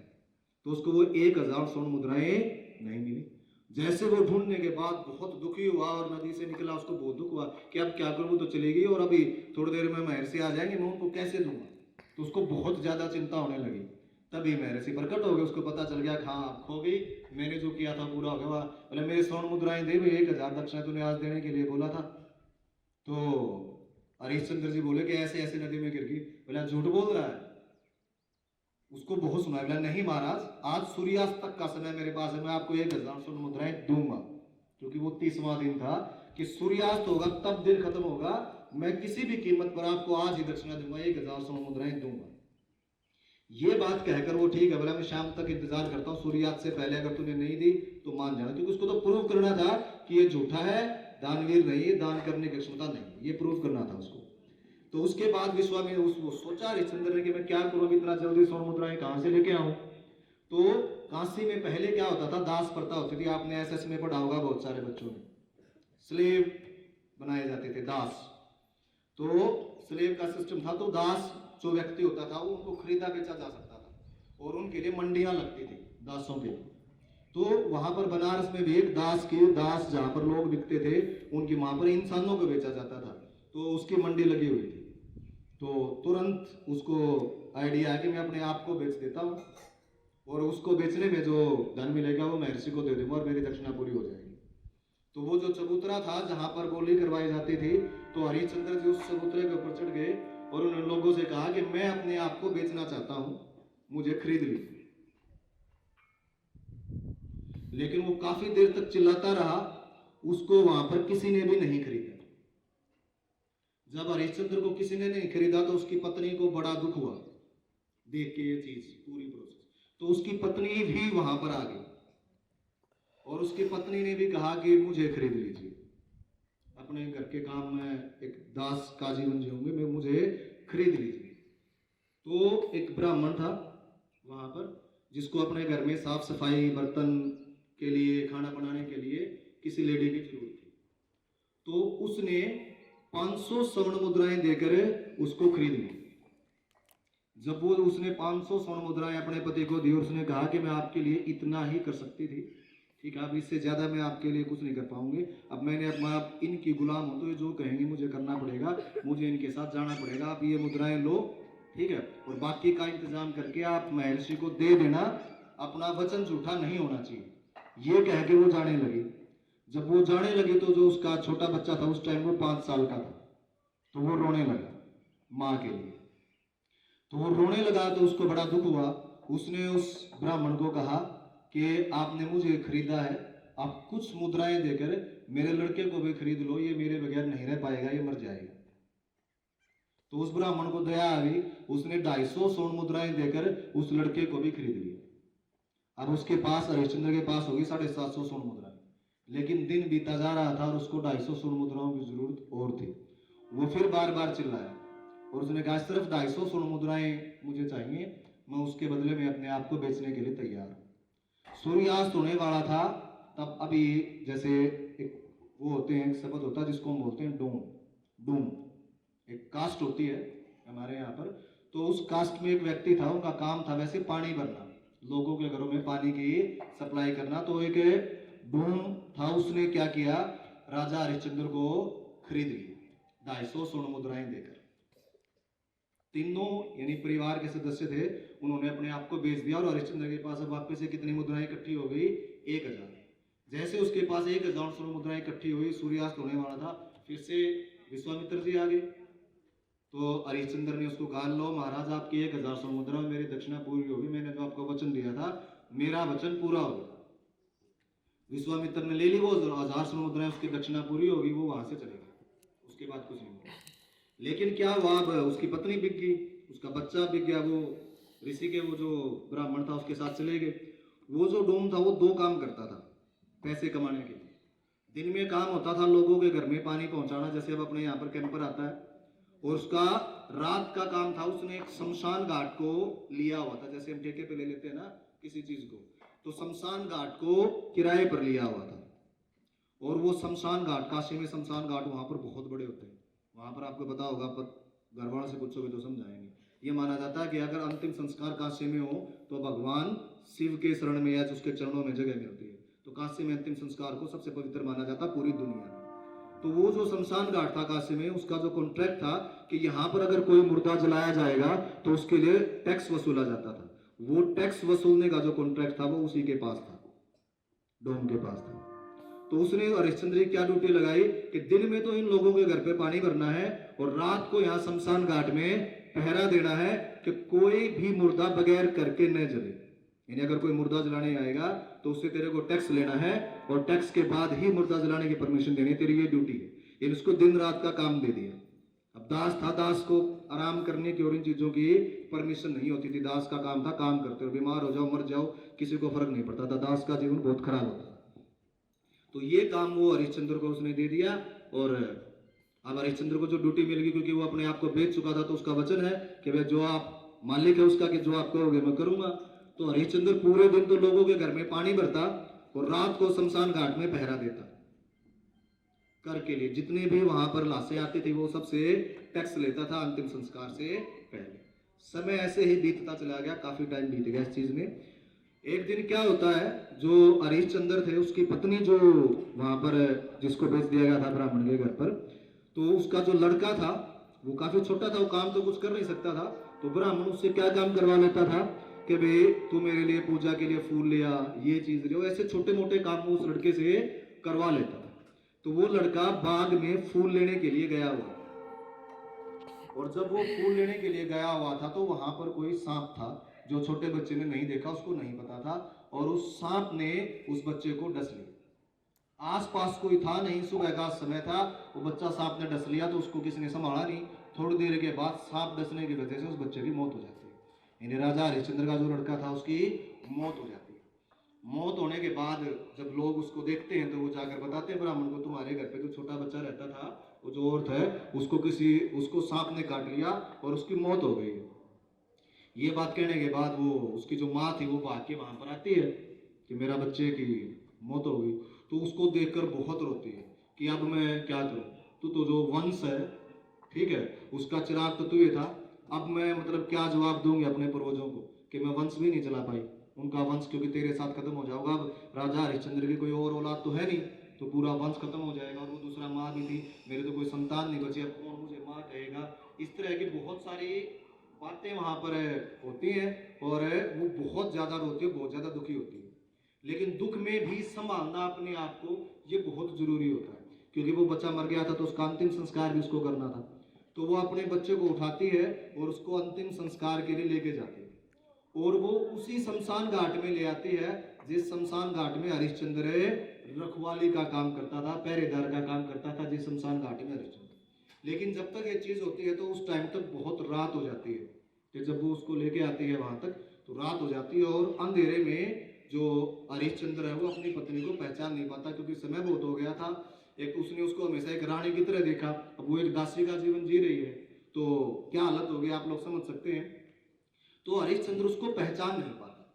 तो उसको वो 1000 स्वर्ण मुद्राएं नहीं मिली। जैसे वो ढूंढने के बाद बहुत दुखी हुआ और नदी से निकला, उसको बहुत दुख हुआ कि अब क्या करूं, वो तो चली गई और अभी थोड़ी देर में महर्षि आ जाएंगे, मैं उनको कैसे दूंगा। तो उसको बहुत ज्यादा चिंता होने लगी। तभी महर्षि प्रकट हो गए, उसको पता चल गया हाँ खो गई, मैंने जो किया था पूरा हो गया। बोले मेरे स्वर्ण मुद्राएं दे भाई, 1000 दक्षिणा तूने आज देने के लिए बोला था। तो हरिश्चंद्र जी बोले कि ऐसे ऐसे नदी में गिर गई। बोला झूठ बोल रहा है, उसको बहुत सुना। बोला नहीं महाराज, आज सूर्यास्त तक का समय मेरे पास है, मैं आपको 1000 स्वर्ण मुद्राएं दूंगा, क्योंकि वो 30वां दिन था कि सूर्यास्त होगा तब दिन खत्म होगा, मैं किसी भी कीमत पर आपको आज ही दक्षिणा दूंगा, 1000 स्वर्ण मुद्राएं दूंगा। ये बात कहकर वो ठीक है, बोला मैं शाम तक इंतजार करता हूँ, सूर्यास्त से पहले अगर तूने नहीं दी तो मान जाना, क्योंकि उसको तो प्रूव करना था कि ये झूठा है, दानवीर नहीं है, दान करने की क्षमता नहीं, ये प्रूव करना था उसको। तो उसके बाद विश्वामित्र उसको सोचा हरिश्चंद्र ने कि मैं क्या करूं, इतना जल्दी स्वर्ण मुद्राएं कहां से लेके आऊं। तो काशी में पहले क्या होता था, दास प्रथा होती थी, आपने एसएस में पढ़ा होगा बहुत सारे बच्चों ने, स्लेव बनाए जाते थे, दास। तो स्लेव का सिस्टम था, तो दास जो व्यक्ति होता था वो उनको खरीदा बेचा जा सकता था, और उनके लिए मंडियां लगती थी दासों के लिए। तो वहां पर बनारस में भी एक दास जहां पर लोग बिकते थे, उनकी वहां पर इंसानों को बेचा जाता था, तो उसकी मंडी लगी हुई थी। तो तुरंत उसको आइडिया है कि मैं अपने आप को बेच देता हूँ, और उसको बेचने में जो धन मिलेगा वो महर्षि को दे दूंगा और मेरी दक्षिणा पूरी हो जाएगी। तो वो जो चबूतरा था जहां पर बोली करवाई जाती थी, तो हरिश्चंद्र जी उस चबूतरे के ऊपर चढ़ गए और उन लोगों से कहा कि मैं अपने आप को बेचना चाहता हूं, मुझे खरीद लीजिए। लेकिन वो काफी देर तक चिल्लाता रहा, उसको वहां पर किसी ने भी नहीं खरीदा। जब हरिश्चंद्र को किसी ने नहीं खरीदा तो उसकी पत्नी को बड़ा दुख हुआ देख के ये चीज पूरी प्रोसेस। तो उसकी पत्नी भी वहां पर आ गई, और उसकी पत्नी ने भी कहा कि मुझे खरीद लीजिए, अपने घर के काम में एक दास काजी बन जाऊंगे, मैं मुझे खरीद लीजिए। तो एक ब्राह्मण था वहां पर, जिसको अपने घर में साफ सफाई बर्तन के लिए, खाना बनाने के लिए किसी लेडी की जरूरत थी। तो उसने 500 स्वर्ण मुद्राएं देकर उसको खरीद ली। जब वो उसने 500 स्वर्ण मुद्राएं अपने पति को दी, उसने कहा कि मैं आपके लिए इतना ही कर सकती थी, ठीक है, अब इससे ज्यादा मैं आपके लिए कुछ नहीं कर पाऊंगी, अब मैंने अपना इनकी गुलाम हूं, तो ये जो कहेंगे मुझे करना पड़ेगा, मुझे इनके साथ जाना पड़ेगा, आप ये मुद्राएं लो, ठीक है, और बाकी का इंतजाम करके आप महर्षि को दे देना, अपना वचन झूठा नहीं होना चाहिए। ये कह के वो जाने लगी। जब वो जाने लगी तो जो उसका छोटा बच्चा था, उस टाइम वो 5 साल का था, तो वो रोने लगा माँ के लिए। तो वो रोने लगा तो उसको बड़ा दुख हुआ। उसने उस ब्राह्मण को कहा कि आपने मुझे खरीदा है, आप कुछ मुद्राएं देकर मेरे लड़के को भी खरीद लो, ये मेरे बगैर नहीं रह पाएगा, ये मर जाएगा। तो उस ब्राह्मण को दया आ गई, उसने 250 स्वर्ण मुद्राएं देकर उस लड़के को भी खरीद लिया। अब उसके पास, हरिश्चंद्र के पास होगी 750 स्वर्ण मुद्राएं, लेकिन दिन बीता जा रहा था और उसको 250 स्वर्ण मुद्राओं की जरूरत और थी। वो फिर बार बार चिल्लाया और उसने कहा सिर्फ 250 स्वर्ण मुद्राएं मुझे चाहिए, मैं उसके बदले में अपने आप को बेचने के लिए तैयार हूं। सूर्यास्त होने वाला था तब। अभी जैसे एक वो होते हैं, एक शब्द होता है जिसको हम बोलते हैं डूम। डूम एक कास्ट होती है हमारे यहाँ पर। तो उस कास्ट में एक व्यक्ति था, उनका काम था वैसे पानी भरना, लोगों के घरों में पानी की सप्लाई करना। तो एक डूम था, उसने क्या किया, राजा हरिश्चंद्र को खरीद लिया 250 स्वर्ण मुद्राएं देकर। तीनों यानी परिवार के सदस्य थे, उन्होंने अपने आप को बेच दिया और हरिश्चंद्र के पास अब वापस से कितनी मुद्राएं इकट्ठी हो गई, 1000। जैसे उसके पास 1000 स्वर्ण मुद्राएं इकट्ठी हुई, सूर्यास्त होने वाला था, फिर से विश्वामित्र जी आ गए। तो हरिश्चंद्र ने उसको कहा, लो महाराज आपकी 1000 स्वर्ण मुद्रा मेरी दक्षिणा पूरी होगी, मैंने जो आपको वचन दिया था मेरा वचन पूरा हो गया। विश्वामित्र ने ले ली वो 1000 स्वर्ण मुद्राएं, उसकी दक्षिणा पूरी होगी, वो वहां से चले गए। उसके बाद कुछ नहीं हुआ। लेकिन क्या हुआ, अब उसकी पत्नी बिक गई, उसका बच्चा बिक गया, वो ऋषि के वो जो ब्राह्मण था उसके साथ चले गए। वो जो डोम था वो 2 काम करता था पैसे कमाने के लिए। दिन में काम होता था लोगों के घर में पानी पहुंचाना, जैसे अब अपने यहाँ पर कैंपर आता है, और उसका रात का काम था, उसने एक शमशान घाट को लिया हुआ था। जैसे हम ठेके पे ले लेते हैं ना किसी चीज को, तो शमशान घाट को किराए पर लिया हुआ था। और वो शमशान घाट, काशी में शमशान घाट वहां पर बहुत बड़े होते हैं। वहां पर आपको पता होगा, पर घर वालों से पूछोगे तो समझाएंगे। ये माना जाता है कि अगर अंतिम संस्कार काशी में हो तो भगवान शिव के शरण में या उसके चरणों में जगह मिलती है। तो काशी में अंतिम संस्कार को सबसे पवित्र माना जाता पूरी दुनिया में। तो वो जो शमशान घाट था काशी में, उसका जो कॉन्ट्रैक्ट था कि यहाँ पर अगर कोई मुर्दा जलाया जाएगा तो उसके लिए टैक्स वसूला जाता था। वो टैक्स वसूलने का जो कॉन्ट्रैक्ट था वो उसी के पास था, डोम के पास था। तो उसने हरिश्चंद्र की क्या ड्यूटी लगाई कि दिन में तो इन लोगों के घर पे पानी भरना है और रात को यहाँ शमशान घाट में पहरा देना है कि कोई भी मुर्दा बगैर करके न जले। यानी अगर कोई मुर्दा जलाने आएगा तो उससे तेरे को टैक्स लेना है और टैक्स के बाद ही मुर्दा जलाने की परमिशन देनी है, तेरी ये ड्यूटी है। इन उसको दिन रात का काम दे दिया। अब दास था, दास को आराम करने की और इन चीजों की परमिशन नहीं होती थी। दास का काम था काम करते हो, बीमार हो जाओ मर जाओ किसी को फर्क नहीं पड़ता था, दास का जीवन बहुत खराब होता था। तो ये काम वो हरिश्चंद्र को उसने दे दिया। और अब हरिश्चंद्र को जो ड्यूटी मिल गई, क्योंकि वो अपने आप को बेच चुका था, तो उसका वचन है कि भाई जो आप मालिक है उसका, कि जो आप करोगे मैं करूंगा। तो हरिश्चंद्र पूरे दिन तो लोगों के घर में पानी भरता और रात को शमशान घाट में पहरा देता कर के लिए। जितने भी वहां पर लाशें आती थी वो सबसे टैक्स लेता था अंतिम संस्कार से पहले। समय ऐसे ही बीतता चला गया, काफी टाइम बीत गया इस चीज में। एक दिन क्या होता है, जो हरिश्चंद्र थे उसकी पत्नी जो वहां पर जिसको बेच दिया गया था ब्राह्मण के घर पर, तो उसका जो लड़का था वो काफी छोटा था, वो काम तो कुछ कर नहीं सकता था। तो ब्राह्मण उससे क्या काम करवा लेता था कि भाई तू मेरे लिए पूजा के लिए फूल ले आ, ये चीज ले, ऐसे छोटे मोटे काम वो उस लड़के से करवा लेता था। तो वो लड़का बाग में फूल लेने के लिए गया हुआ, और जब वो फूल लेने के लिए गया हुआ था तो वहां पर कोई सांप था जो छोटे बच्चे ने नहीं देखा, उसको नहीं पता था, और उस सांप ने उस बच्चे को डस लिया। आसपास कोई था नहीं, सुबह का समय था, वो बच्चा सांप ने डस लिया तो उसको किसी ने संभाला नहीं। थोड़ी देर के बाद सांप डसने की वजह से उस बच्चे की मौत हो जाती है। यानी राजा हरिश्चंद्र का जो लड़का था उसकी मौत हो जाती है। मौत होने के बाद जब लोग उसको देखते हैं तो वो जाकर बताते हैं ब्राह्मण को, तुम्हारे घर पे जो छोटा बच्चा रहता था, वो जो औरत है, उसको सांप ने काट लिया और उसकी मौत हो गई। ये बात कहने के बाद वो उसकी जो माँ थी वो भाग के वहां पर आती है कि मेरा बच्चे की मौत हो गई। तो उसको देखकर बहुत रोती है कि अब मैं क्या करूं, तू तो जो वंश है, ठीक है, उसका चिराग तो तू ही था, अब मैं मतलब क्या जवाब दूंगी अपने पूर्वजों को कि मैं वंश भी नहीं चला पाई उनका वंश, क्योंकि तेरे साथ खत्म हो जाऊंगा। अब राजा हरिश्चंद्र की कोई और औलाद तो है नहीं, तो पूरा वंश खत्म हो जाएगा, और वो दूसरा माँ भी थी, मेरे तो कोई संतान नहीं बची, अब कौन मुझे माँ कहेगा। इस तरह की बहुत सारी बातें वहां पर होती हैं और वो बहुत ज्यादा रोती है, बहुत ज्यादा दुखी होती है। लेकिन दुख में भी संभालना अपने आप को, ये बहुत जरूरी होता है, क्योंकि वो बच्चा मर गया था तो उसका अंतिम संस्कार भी उसको करना था। तो वो अपने बच्चे को उठाती है और उसको अंतिम संस्कार के लिए लेके जाती है। और वो उसी शमशान घाट में ले आती है जिस शमशान घाट में हरिश्चंद्र रखवाली का काम करता था, पहरेदार का काम करता था जिस शमशान घाट में हरिश्चंद्र। लेकिन जब तक ये चीज होती है तो उस टाइम तक बहुत रात हो जाती है कि जब वो उसको लेके आती है वहां तक तो रात हो जाती है और अंधेरे में जो हरिश्चंद्र है वो अपनी पत्नी को पहचान नहीं पाता क्योंकि समय बहुत हो गया था। एक उसने उसको हमेशा एक रानी की तरह देखा, अब वो एक दासी का जीवन जी रही है तो क्या हालत होगी आप लोग समझ सकते हैं। तो हरिश्चंद्र उसको पहचान नहीं पाता,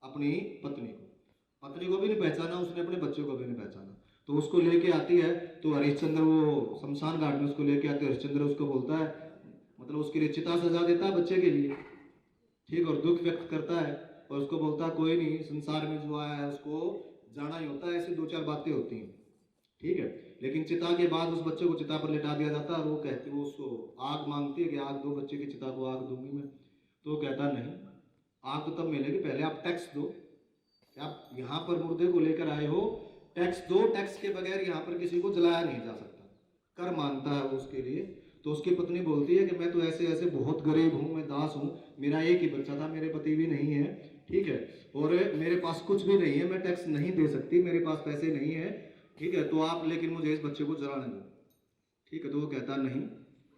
अपनी पत्नी को भी नहीं पहचाना, उसने अपने बच्चे को भी नहीं पहचाना। तो उसको लेके आती है तो हरिश्चंद्र वो शमशान घाट में उसको लेके आते, हरिश्चंद्र उसको बोलता है, मतलब उसके लिए चिता सजा देता है बच्चे के लिए, ठीक, और दुख व्यक्त करता है और उसको बोलता है कोई नहीं, संसार में जो आया है उसको जाना ही होता है, ऐसी 2-4 बातें होती हैं, ठीक है। लेकिन चिता के बाद उस बच्चे को चिता पर लिटा दिया जाता है और वो उसको आग मांगती है कि आग दो, बच्चे की चिता को आग दूंगी मैं। तो वो कहता नहीं, आग तो तब मिलेगी, पहले आप टैक्स दो, आप यहाँ पर मुर्दे को लेकर आए हो, टैक्स दो, टैक्स के बगैर यहाँ पर किसी को जलाया नहीं जा सकता, कर मांगता है वो उसके लिए। तो उसकी पत्नी बोलती है कि मैं तो ऐसे ऐसे बहुत गरीब हूँ, मैं दास हूँ, मेरा एक ही बच्चा था, मेरे पति भी नहीं है, ठीक है, और मेरे पास कुछ भी नहीं है, मैं टैक्स नहीं दे सकती, मेरे पास पैसे नहीं है, ठीक है, तो आप लेकिन मुझे इस बच्चे को जलाने दो, ठीक है। तो वो कहता नहीं,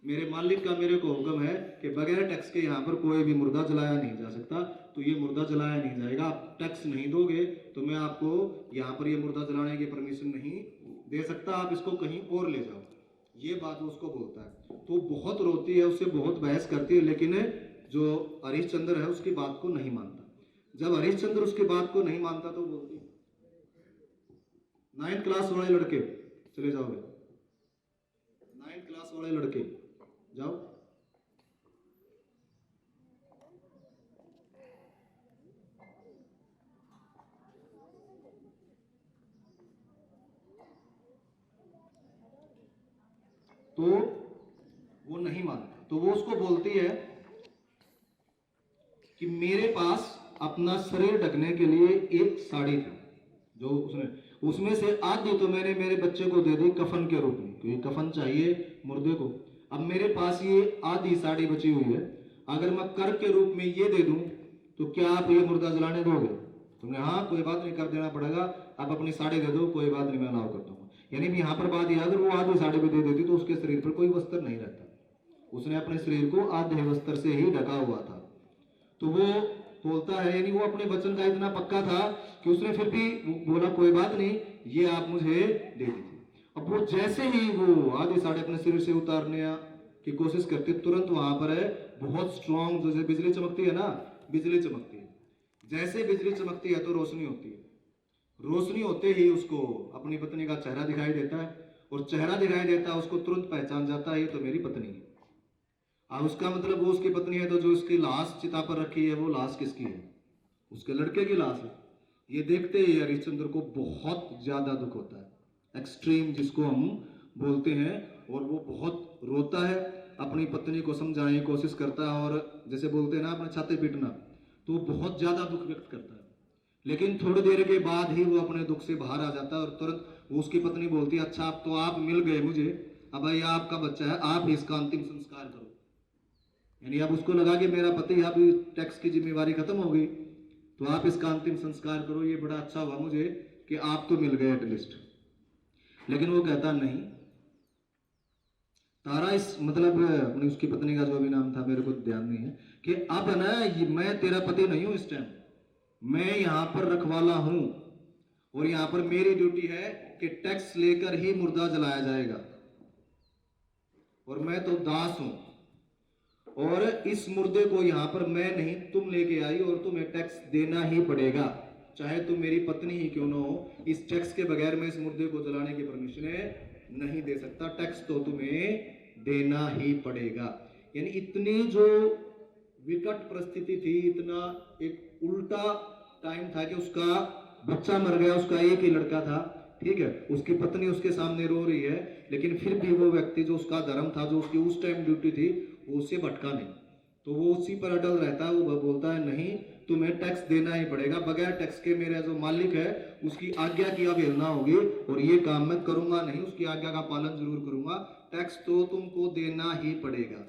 मेरे मालिक का मेरे को हुक्म है कि बगैर टैक्स के यहाँ पर कोई भी मुर्दा जलाया नहीं जा सकता, तो ये मुर्दा जलाया नहीं जाएगा, आप टैक्स नहीं दोगे तो मैं आपको यहाँ पर ये मुर्दा जलाने की परमिशन नहीं दे सकता, आप इसको कहीं और ले जाओ। ये बात वो उसको बोलता है। तो बहुत रोती है, उससे बहुत बहस करती है, लेकिन जो हरिश्चंद्र है उसकी बात को नहीं मानता। जब हरिश्चंद्र उसकी बात को नहीं मानता तो बोलती, 9th क्लास वाले लड़के चले जाओगे, 9th क्लास वाले लड़के जाओ। तो वो नहीं मानता, तो वो उसको बोलती है कि मेरे पास अपना शरीर ढकने के लिए एक साड़ी थी जो उसमें से आधी तो मैंने मेरे बच्चे को दे दी कफन के रूप में, क्योंकि कफन चाहिए मुर्दे को। अब मेरे पास ये आधी साड़ी बची हुई है, अगर मैं कर के रूप में ये दे दूं तो क्या आप ये मुर्दा जलाने दोगे? तुमने हाँ कोई बात नहीं, कर देना पड़ेगा, आप अपनी साड़ी दे दो, कोई बात नहीं, मैं अलाउ कर दूंगा। यानी भी यहाँ पर बात यह, अगर वो आधी साड़ी भी दे देती तो उसके शरीर पर कोई वस्त्र नहीं रहता, उसने अपने शरीर को आधे वस्त्र से ही ढका हुआ था। तो वो बोलता है, यानी वो अपने वचन का इतना पक्का था कि उसने फिर भी बोला कोई बात नहीं, ये आप मुझे दे दीजिए। अब वो जैसे ही वो आधी साड़ी अपने शरीर से उतारने की कोशिश करती, तुरंत वहां पर है बहुत स्ट्रॉन्ग, जैसे बिजली चमकती है ना, बिजली चमकती है, जैसे बिजली चमकती है तो रोशनी होती है, रोशनी होते ही उसको अपनी पत्नी का चेहरा दिखाई देता है, और चेहरा दिखाई देता है उसको तुरंत पहचान जाता है ये तो मेरी पत्नी है। अब उसका मतलब वो उसकी पत्नी है, तो जो उसकी लाश चिता पर रखी है वो लाश किसकी है? उसके लड़के की लाश है। ये देखते ही हरिश्चंद्र को बहुत ज्यादा दुख होता है, एक्सट्रीम जिसको हम बोलते हैं, और वो बहुत रोता है, अपनी पत्नी को समझाने की कोशिश करता है, और जैसे बोलते हैं ना अपने छाती पीटना, तो बहुत ज्यादा दुख व्यक्त करता है। लेकिन थोड़ी देर के बाद ही वो अपने दुख से बाहर आ जाता है, और तुरंत वो उसकी पत्नी बोलती है, अच्छा अब तो आप मिल गए मुझे, अब ये आपका बच्चा है, आप इसका अंतिम संस्कार करो। यानी अब उसको लगा कि मेरा पति, अब टैक्स की जिम्मेवारी खत्म हो गई, तो आप इसका अंतिम संस्कार करो, ये बड़ा अच्छा हुआ मुझे कि आप तो मिल गए एटलीस्ट। लेकिन वो कहता नहीं, तारा इस मतलब अपनी उसकी पत्नी का जो भी नाम था मेरे को ध्यान नहीं है, कि अब ना मैं तेरा पति नहीं हूं, इस टाइम मैं यहां पर रखवाला हूं, और यहां पर मेरी ड्यूटी है कि टैक्स लेकर ही मुर्दा जलाया जाएगा, और मैं तो दास हूं, और इस मुर्दे को यहां पर मैं नहीं तुम लेके आई, और तुम्हें टैक्स देना ही पड़ेगा, चाहे तुम मेरी पत्नी ही क्यों ना हो, इस टैक्स के बगैर मैं इस मुर्दे को जलाने की परमिशन नहीं दे सकता, टैक्स तो तुम्हें देना ही पड़ेगा। यानी इतनी जो विकट परिस्थिति थी, इतना एक उल्टा टाइम था कि उसका बच्चा मर गया, उसका एक ही लड़का था, ठीक है, उसकी पत्नी उसके सामने रो रही है, लेकिन फिर भी वो व्यक्ति जो उसका धर्म था, जो उसकी उस टाइम ड्यूटी थी, वो उससे भटका नहीं, तो वो उसी पर अटल रहता है। वो बोलता है नहीं, तुम्हें टैक्स देना ही पड़ेगा, बगैर टैक्स के मेरा जो मालिक है उसकी आज्ञा की अवहेलना होगी, और ये काम मैं करूंगा नहीं, उसकी आज्ञा का पालन जरूर करूंगा, टैक्स तो तुमको देना ही पड़ेगा।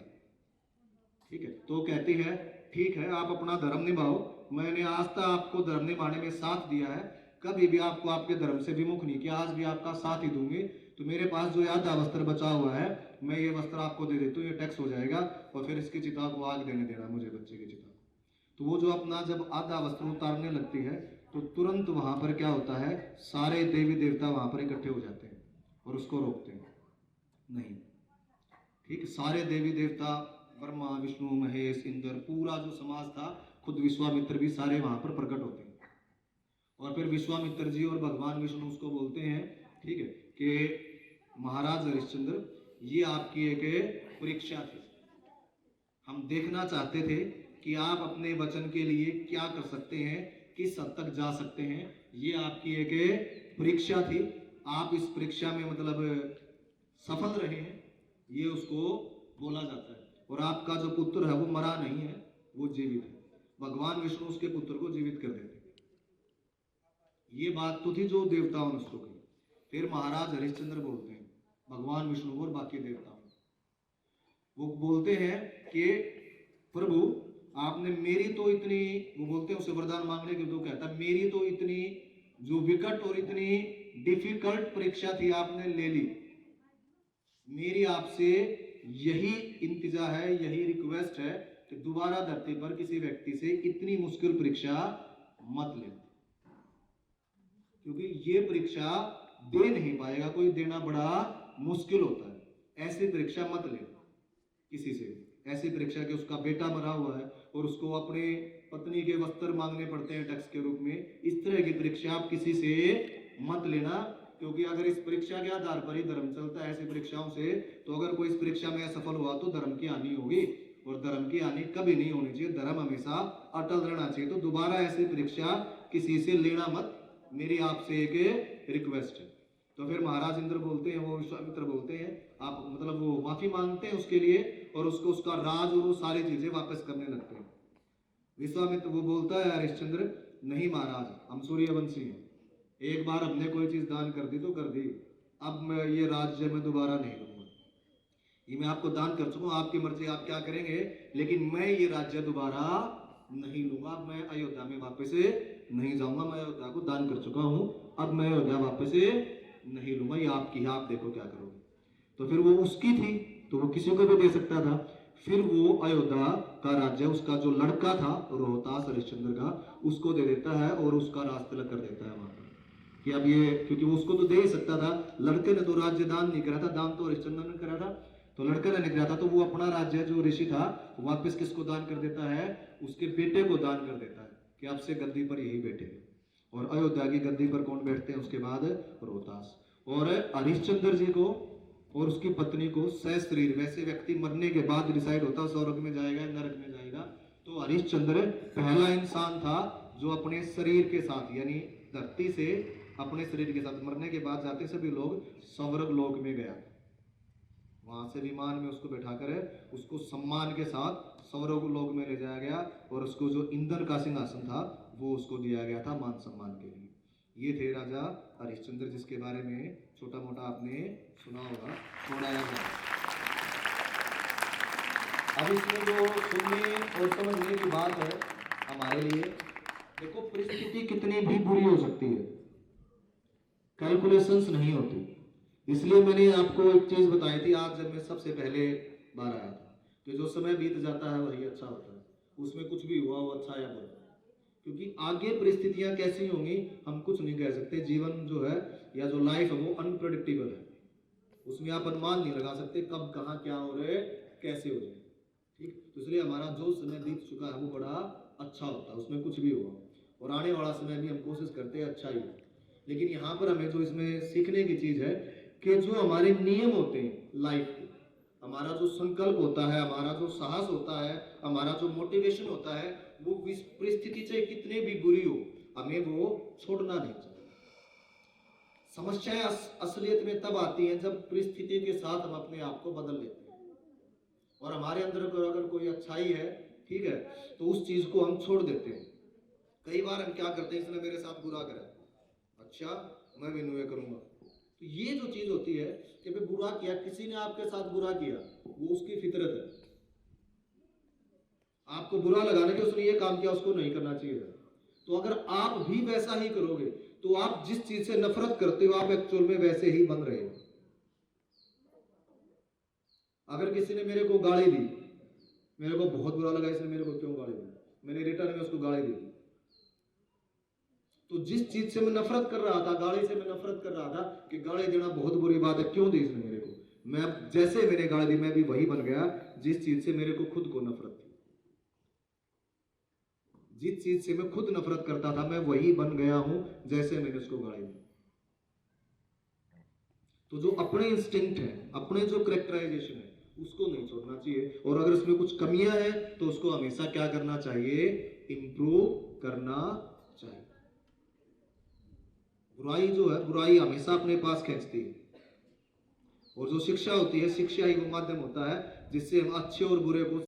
ठीक है। तो कहती है ठीक है, आप अपना धर्म निभाओ, मैंने आज तक आपको धर्म निभाने में साथ दिया है, कभी भी आपको आपके धर्म से विमुख नहीं किया, आज भी आपका साथ ही दूंगी। तो मेरे पास जो आधा वस्त्र बचा हुआ है, मैं ये वस्त्र आपको दे देता हूँ, ये टैक्स हो जाएगा, और फिर इसकी चिता को आग देने देना मुझे, बच्चे की चिता। तो वो जो अपना जब आधा वस्त्र उतारने लगती है, तो तुरंत वहां पर क्या होता है, सारे देवी देवता वहां पर इकट्ठे हो जाते हैं और उसको रोकते हैं नहीं। ठीक, सारे देवी देवता, ब्रह्मा विष्णु महेश इंद्र, पूरा जो समाज था, खुद विश्वामित्र भी सारे वहां पर प्रकट होते हैं। और फिर विश्वामित्र जी और भगवान विष्णु उसको बोलते हैं, ठीक है, कि महाराज हरिश्चंद्र, ये आपकी एक परीक्षा थी, हम देखना चाहते थे कि आप अपने वचन के लिए क्या कर सकते हैं, किस हद तक जा सकते हैं, ये आपकी एक परीक्षा थी, आप इस परीक्षा में मतलब सफल रहे हैं, ये उसको बोला जाता है। और आपका जो पुत्र है वो मरा नहीं है, वो जीवित है, भगवान विष्णु उसके पुत्र को जीवित कर देते। ये बात तो थी जो देवताओं ने उसको कही। फिर महाराज हरिश्चंद्र बोलते हैं भगवान विष्णु और बाकी देवताओं, वो बोलते हैं कि प्रभु आपने मेरी तो इतनी, वो बोलते हैं उसे वरदान मांगने के, तो कहता है मेरी तो इतनी जो विकट और इतनी डिफिकल्ट परीक्षा थी आपने ले ली, मेरी आपसे यही इंतजा है, यही रिक्वेस्ट है कि दोबारा धरती पर किसी व्यक्ति से इतनी मुश्किल परीक्षा मत ले, क्योंकि ये परीक्षा दे नहीं पाएगा कोई, देना बड़ा मुश्किल होता है, ऐसी परीक्षा मत ले किसी से, ऐसी परीक्षा कि उसका बेटा मरा हुआ है और उसको अपने पत्नी के वस्त्र मांगने पड़ते हैं टैक्स के रूप में, इस तरह की परीक्षा आप किसी से मत लेना, क्योंकि अगर इस परीक्षा के आधार पर ही धर्म चलता है ऐसी परीक्षाओं से, तो अगर कोई इस परीक्षा में असफल हुआ तो धर्म की हानि होगी, और धर्म की हानि कभी नहीं होनी चाहिए, धर्म हमेशा अटल रहना चाहिए। तो दोबारा ऐसी परीक्षा किसी से लेना मत, मेरी आपसे एक रिक्वेस्ट है। तो फिर महाराज इंद्र बोलते हैं, वो विश्वामित्र बोलते हैं, आप मतलब वो माफी मांगते हैं उसके लिए, और उसको उसका राज और वो सारी चीजें वापस करने लगते हैं। विश्वामित्र वो बोलता है हरिश्चंद्र, नहीं महाराज, हम सूर्यवंशी हैं, एक बार हमने कोई चीज दान कर दी तो कर दी, अब मैं ये राज्य में दोबारा नहीं लूंगा, ये मैं आपको दान कर चुका हूँ, आपकी मर्जी आप क्या करेंगे, लेकिन मैं ये राज्य दोबारा नहीं लूंगा, मैं अयोध्या में वापस नहीं जाऊंगा, मैं अयोध्या को दान कर चुका हूँ, अब मैं अयोध्या वापस नहीं लूंगा, ये आपकी, आप देखो क्या करोगे। तो फिर वो उसकी थी तो वो किसी को भी दे सकता था, फिर वो अयोध्या का राज्य उसका जो लड़का था रोहतास हरिश्चंद्र का, उसको दे देता है और उसका राज तिलक कर देता है वहां पर, कि अब ये, क्योंकि वो उसको तो दे ही सकता था, लड़के ने तो राज्य दान नहीं करा था, दान तो हरिश्चंद्र ने करा था, तो लड़के ने नहीं करा था, तो वो अपना राज्य जो ऋषि था वापस किसको दान कर देता है, उसके बेटे को दान कर देता है, कि अब से गद्दी पर यही बैठे, और अयोध्या की गद्दी पर कौन बैठते हैं उसके बाद, रोहतास। और हरिश्चंद्र जी को और उसकी पत्नी को सहशरीर, वैसे व्यक्ति मरने के बाद डिसाइड होता है स्वर्ग में जाएगा नरक में जाएगा, तो हरिश्चंद्र पहला इंसान था जो अपने शरीर के साथ, यानी धरती से अपने शरीर के साथ, मरने के बाद जाते सभी लोग स्वर्ग लोक में गया, वहां से विमान में उसको बैठाकर उसको सम्मान के साथ स्वर्ग लोक में ले जाया गया, और उसको जो इंद्र का सिंहासन था वो उसको दिया गया था मान सम्मान के लिए। ये थे राजा हरिश्चंद्र, जिसके बारे में छोटा मोटा आपने सुना होगा, थोड़ा याद है। अब इसमें जो सुनने और समझने की बात है हमारे लिए, देखो परिस्थिति कितनी भी बुरी हो सकती है, कैलकुलेशंस नहीं होती, इसलिए मैंने आपको एक चीज बताई थी आज जब मैं सबसे पहले बार आया था, कि जो समय बीत जाता है वही अच्छा होता है, उसमें कुछ भी हुआ वो अच्छा या बुरा, क्योंकि आगे परिस्थितियां कैसी होंगी हम कुछ नहीं कह सकते, जीवन जो है या जो लाइफ है वो अनप्रेडिक्टेबल है, उसमें आप अनुमान नहीं लगा सकते कब कहाँ क्या हो रहे कैसे हो जाए, ठीक। तो इसलिए हमारा जो समय बीत चुका है वो बड़ा अच्छा होता है, उसमें कुछ भी हुआ, और आने वाला समय भी हम कोशिश करते हैं अच्छा ही हो। लेकिन यहाँ पर हमें जो इसमें सीखने की चीज है कि जो हमारे नियम होते हैं लाइफ के, हमारा जो संकल्प होता है, हमारा जो साहस होता है, हमारा जो मोटिवेशन होता है, वो परिस्थिति चाहे कितनी भी बुरी हो हमें वो छोड़ना नहीं चाहिए। समस्याएं असलियत में तब आती हैं जब परिस्थिति के साथ हम अपने आप को बदल लेते हैं, और हमारे अंदर अगर कोई अच्छाई है, ठीक है, तो उस चीज को हम छोड़ देते हैं। कई बार हम क्या करते हैं, इसने मेरे साथ बुरा करा, अच्छा मैं भी नुए करूंगा, तो ये जो चीज होती है कि भाई बुरा किया, किसी ने आपके साथ बुरा किया, वो उसकी फितरत है, आपको बुरा लगाने के उसने ये काम किया, उसको नहीं करना चाहिए था। तो अगर आप भी वैसा ही करोगे तो आप जिस चीज से नफरत करते हो आप एक्चुअल में वैसे ही बन रहे हो। अगर किसी ने मेरे को गाली दी, मेरे को बहुत बुरा लगा इसने मेरे को क्यों गाली दी, मैंने रिटर्न में उसको गाली दी। तो जिस चीज से मैं नफरत कर रहा था, गाली से मैं नफरत कर रहा था कि गाली देना बहुत बुरी बात है, क्यों दी इसने मेरे को, मैं जैसे मैंने गाली दी मैं भी वही बन गया जिस चीज से मेरे को खुद को नफरत थी। जिस चीज से मैं खुद नफरत करता था मैं वही बन गया हूं जैसे मैंने उसको गाली दी। तो जो अपने इंस्टिंक्ट है, अपने जो करेक्टराइजेशन है, उसको नहीं छोड़ना चाहिए। और अगर उसमें कुछ कमियां हैं तो उसको हमेशा क्या करना चाहिए, इंप्रूव करना चाहिए। बुराई जो है, बुराई हमेशा अपने पास खींचती है, और जो शिक्षा होती है, शिक्षा ही वो माध्यम होता है जिससे हम अच्छे और बुरे को